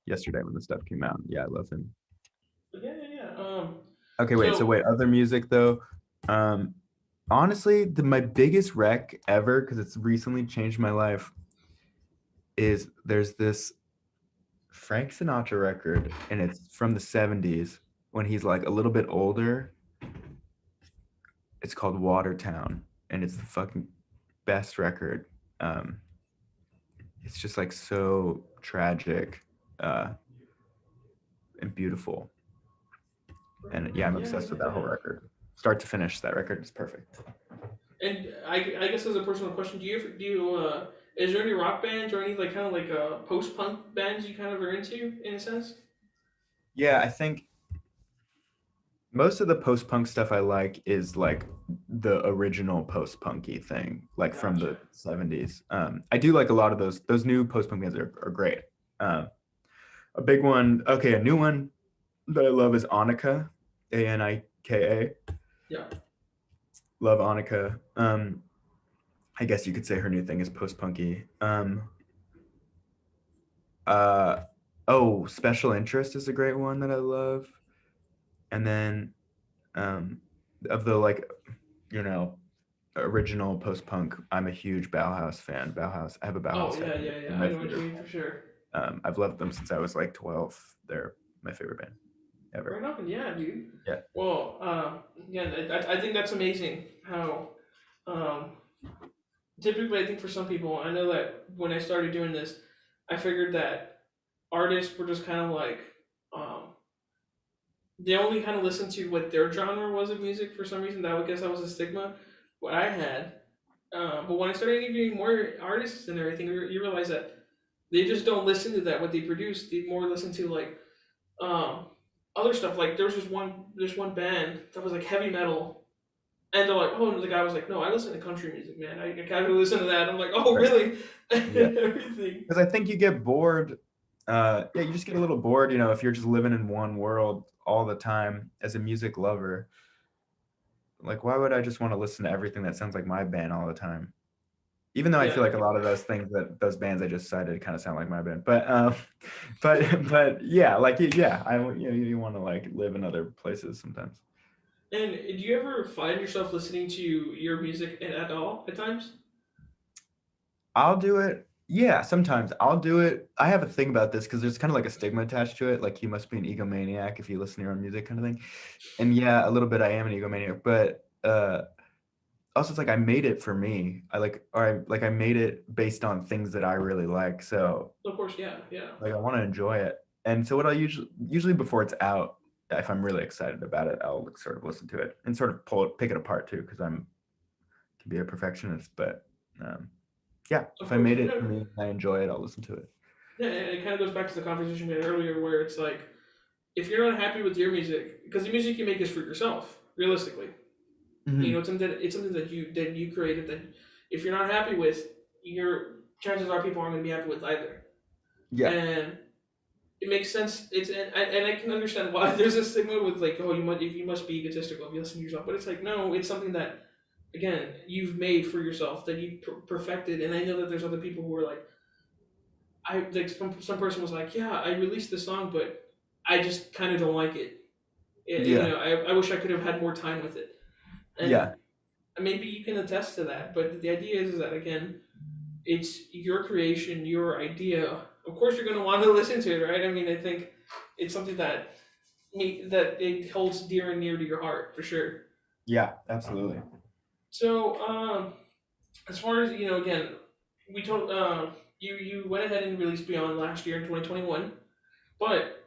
Speaker 2: yesterday when the stuff came out. Yeah, I love him.
Speaker 1: But yeah, yeah, yeah.
Speaker 2: Okay, wait. So
Speaker 1: So
Speaker 2: wait, other music though. Um, Honestly, my biggest wreck ever, because it's recently changed my life, is there's this Frank Sinatra record, and it's from the '70s when he's like a little bit older. It's called Watertown, and it's the fucking best record. Um, it's just like so tragic, uh, and beautiful. And yeah, I'm
Speaker 1: yeah,
Speaker 2: obsessed
Speaker 1: yeah,
Speaker 2: with that whole
Speaker 1: yeah.
Speaker 2: record. Start to finish, that record is perfect.
Speaker 1: And I guess as a personal question, is there any rock bands or any like kind of like post punk bands you kind of are into in a sense?
Speaker 2: Yeah, I think most of the post punk stuff I like is like the original post punky thing, like from
Speaker 1: Gotcha.
Speaker 2: the '70s. I do like a lot of those new post punk bands are great. A big one, okay, a new one that I love is Annika, Anika.
Speaker 1: Yeah.
Speaker 2: Love Annika. I guess you could say her new thing is post punky. Uh, oh, Special Interest is a great one that I love. And then um, of the like, you know, original post punk, I'm a huge Bauhaus fan. Bauhaus, I have a
Speaker 1: Oh
Speaker 2: Bauhaus
Speaker 1: yeah,
Speaker 2: tattoo.
Speaker 1: yeah,
Speaker 2: They're
Speaker 1: yeah. I
Speaker 2: my
Speaker 1: know what you
Speaker 2: favorite
Speaker 1: mean for
Speaker 2: band.
Speaker 1: sure.
Speaker 2: I've loved them since I was like 12. They're my favorite band ever.
Speaker 1: Right on, yeah, dude.
Speaker 2: Yeah.
Speaker 1: Well, yeah, I think that's amazing. How um, typically, I think for some people, I know that when I started doing this, I figured that artists were just kind of like um, they only kind of listened to what their genre was of music for some reason. That would guess that was a stigma what I had. But when I started interviewing more artists and everything, you realize that they just don't listen to that what they produce. They more listen to like um, other stuff. Like there's one band that was like heavy metal, and they're like, oh, and the guy was like, no, I listen to country music, man. I casually listen to that. I'm like, oh,
Speaker 2: Right.
Speaker 1: really?
Speaker 2: Yeah.
Speaker 1: Everything.
Speaker 2: Because I think you get bored. Yeah, you just get a little bored, if you're just living in one world all the time as a music lover. Like, why would I just want to listen to everything that sounds like my band all the time? Even though I feel
Speaker 1: Yeah.
Speaker 2: like a lot of those bands I just cited kind of sound like my band, but yeah, like yeah, you want to like live in other places sometimes.
Speaker 1: And do you ever find yourself listening to your music at all at times?
Speaker 2: I'll do it. Yeah, sometimes I'll do it. I have a thing about this because there's kind of like a stigma attached to it. Like you must be an egomaniac if you listen to your own music, kind of thing. And yeah, a little bit I am an egomaniac, but also it's like I made it for me. I made it based on things that I really like. So
Speaker 1: Of course, yeah, yeah.
Speaker 2: like I want to enjoy it. And so what I usually before it's out, if I'm really excited about it, I'll like, sort of listen to it and sort of pick it apart too, because I'm can be a perfectionist. But um, yeah,
Speaker 1: Of
Speaker 2: if I
Speaker 1: course,
Speaker 2: made it for
Speaker 1: no,
Speaker 2: me, I enjoy it, I'll listen to it.
Speaker 1: yeah, and it kind of goes back to the conversation we had earlier, where it's like if you're not happy with your music, because the music you make is for yourself, realistically. You know,
Speaker 2: Hmm.
Speaker 1: it's something that you created that if you're not happy with, your chances are people aren't going to be happy with either.
Speaker 2: Yeah,
Speaker 1: And it makes sense. And I can understand why there's a stigma with like, oh, you must be egotistical if you listen to yourself. But it's like, no, it's something that again you've made for yourself that you perfected. And I know that there's other people who are like, I like some person was like, yeah, I released this song, but I just kind of don't like it. You
Speaker 2: yeah,
Speaker 1: know, I wish I could have had more time with it. And
Speaker 2: yeah,
Speaker 1: maybe you can attest to that. But the idea is that again, it's your creation, your idea. Of course, you're going to want to listen to it, right? I mean, I think it's something that it holds dear and near to your heart for sure.
Speaker 2: yeah, absolutely.
Speaker 1: So, as far as you know, again, we told you went ahead and released Beyond last year in 2021. But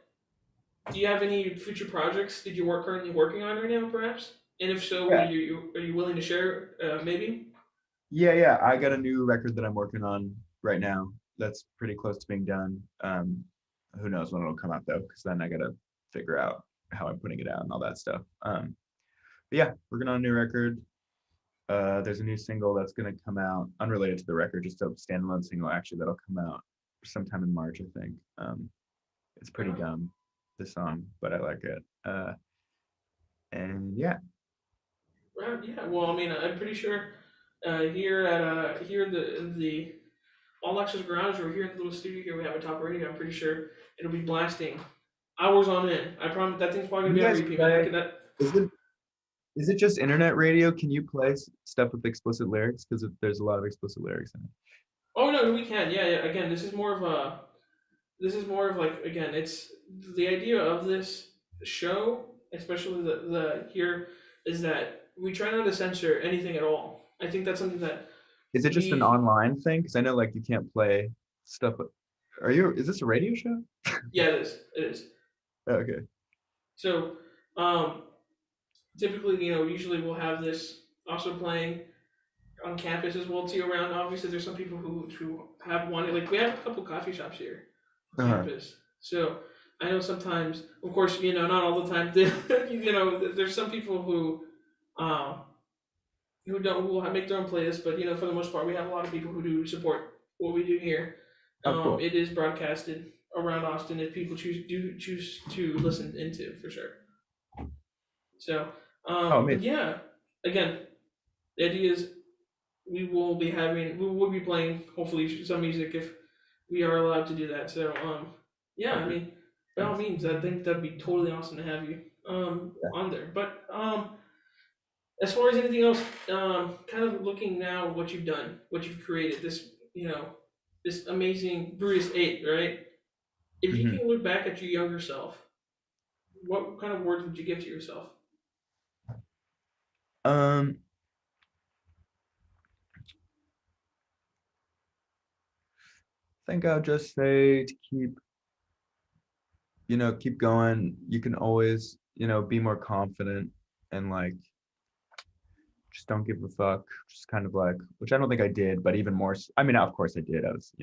Speaker 1: do you have any future projects that you're currently working on right now, perhaps? And if so,
Speaker 2: Yeah,
Speaker 1: are you willing to share? Maybe.
Speaker 2: yeah. I got a new record that I'm working on right now. That's pretty close to being done. Who knows when it'll come out though? Because then I gotta figure out how I'm putting it out and all that stuff. But yeah, working on a new record. There's a new single that's gonna come out unrelated to the record, just a standalone single actually that'll come out sometime in March, I think. It's
Speaker 1: Right
Speaker 2: pretty
Speaker 1: on.
Speaker 2: dumb, this song, but I like it. And yeah,
Speaker 1: Right. Yeah. Well, I mean, I'm pretty sure here in the All Access Garage or here in the little studio here we have a top radio. I'm pretty sure it'll be blasting hours on end. I promise that thing's probably
Speaker 2: can
Speaker 1: gonna
Speaker 2: you
Speaker 1: be on
Speaker 2: guys
Speaker 1: repeat, man. Look
Speaker 2: play?
Speaker 1: at that.
Speaker 2: Is it is it just internet radio? Can you play stuff with explicit lyrics? Because there's a lot of explicit lyrics in it.
Speaker 1: Oh no, we can. Yeah, yeah. Again, this is more of like again, it's the idea of this show, especially the here, is that we try not to censor anything at all. I think that's something that
Speaker 2: Is it just an
Speaker 1: we
Speaker 2: online thing? Because I know like you can't play stuff. Are you? Is this a radio show?
Speaker 1: yeah, it is. It is.
Speaker 2: Okay.
Speaker 1: So um typically, you know, usually we'll have this also playing on campus as well too around. Obviously there's some people who have wanted like we have a couple coffee shops here on
Speaker 2: Uh-huh.
Speaker 1: campus. So I know sometimes of course, you know, not all the time you know, there's some people um who don't who will make their own playlists, but you know, for the most part we have a lot of people who do support what we do here.
Speaker 2: Oh, cool.
Speaker 1: It is broadcasted around Austin if people choose to listen into for sure. So
Speaker 2: Oh,
Speaker 1: but
Speaker 2: amazing.
Speaker 1: yeah, again, the idea is we will be playing hopefully some music if we are allowed to do that. So yeah,
Speaker 2: Oh,
Speaker 1: I
Speaker 2: great.
Speaker 1: mean by all
Speaker 2: Thanks.
Speaker 1: means, I think that'd be totally awesome to have you
Speaker 2: Yeah.
Speaker 1: on there. But as far as anything else, kind of looking now what you've done, what you've created, this you know this amazing Brutus VIII, right? If you
Speaker 2: Hmm.
Speaker 1: can look back at your younger self, what kind of words would you give to yourself?
Speaker 2: Um, I think I'll just say to keep going. You can always, be more confident and like just don't give a fuck. Just kind of like, which I don't think I did, but even more. I mean, of course I did. I was,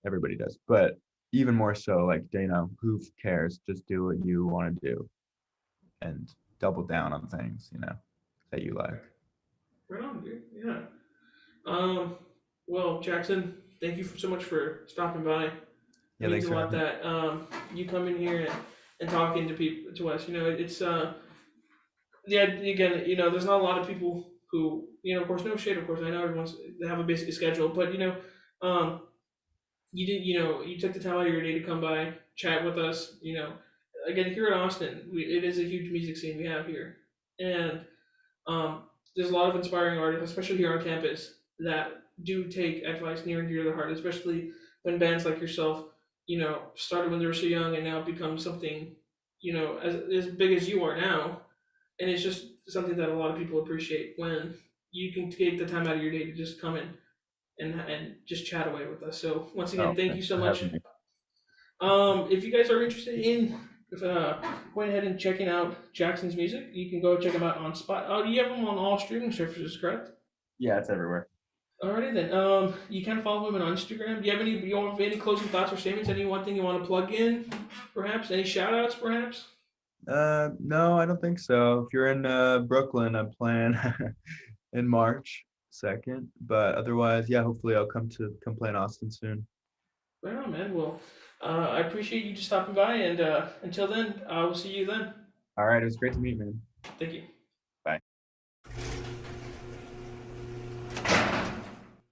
Speaker 2: everybody does, but even more so, like, who cares? Just do what you want to do and double down on things, that you like.
Speaker 1: Right on, dude. Yeah. Um, well, Jackson, thank you so much for stopping by. It
Speaker 2: Yeah,
Speaker 1: means
Speaker 2: thanks
Speaker 1: a
Speaker 2: for
Speaker 1: lot
Speaker 2: having me.
Speaker 1: that you come in here and talking to people to us. You know, it's yeah. Again, you know, there's not a lot of people who you know. Of course, no shade. Of course, I know everyone's they have a busy schedule, but you know, um, you did. You know, you took the time out of your day to come by, chat with us. You know, again, here in Austin, it is a huge music scene we have here, And um, there's a lot of inspiring artists, especially here on campus, that do take advice near and dear to their heart, especially when bands like yourself, started when they were so young and now become something, as big as you are now. And it's just something that a lot of people appreciate when you can take the time out of your day to just come in and just chat away with us. So once again,
Speaker 2: Oh,
Speaker 1: thank you
Speaker 2: thanks
Speaker 1: so
Speaker 2: for
Speaker 1: much.
Speaker 2: having me.
Speaker 1: If you guys are interested in going ahead and checking out Jackson's music, you can go check him out on Spot. Oh, you have him on all streaming services, correct?
Speaker 2: Yeah, it's everywhere.
Speaker 1: Alrighty then. You can follow him on Instagram. Do you have any closing thoughts or statements? Any one thing you want to plug in? Perhaps any shout outs? Perhaps.
Speaker 2: No, I don't think so. If you're in Brooklyn, I'm playing in March 2nd. But otherwise, yeah, hopefully I'll come play in Austin soon.
Speaker 1: Right on, man. Well, I appreciate you just stopping by, and until then, I will see you then.
Speaker 2: All right, it was great to meet, man.
Speaker 1: Thank you.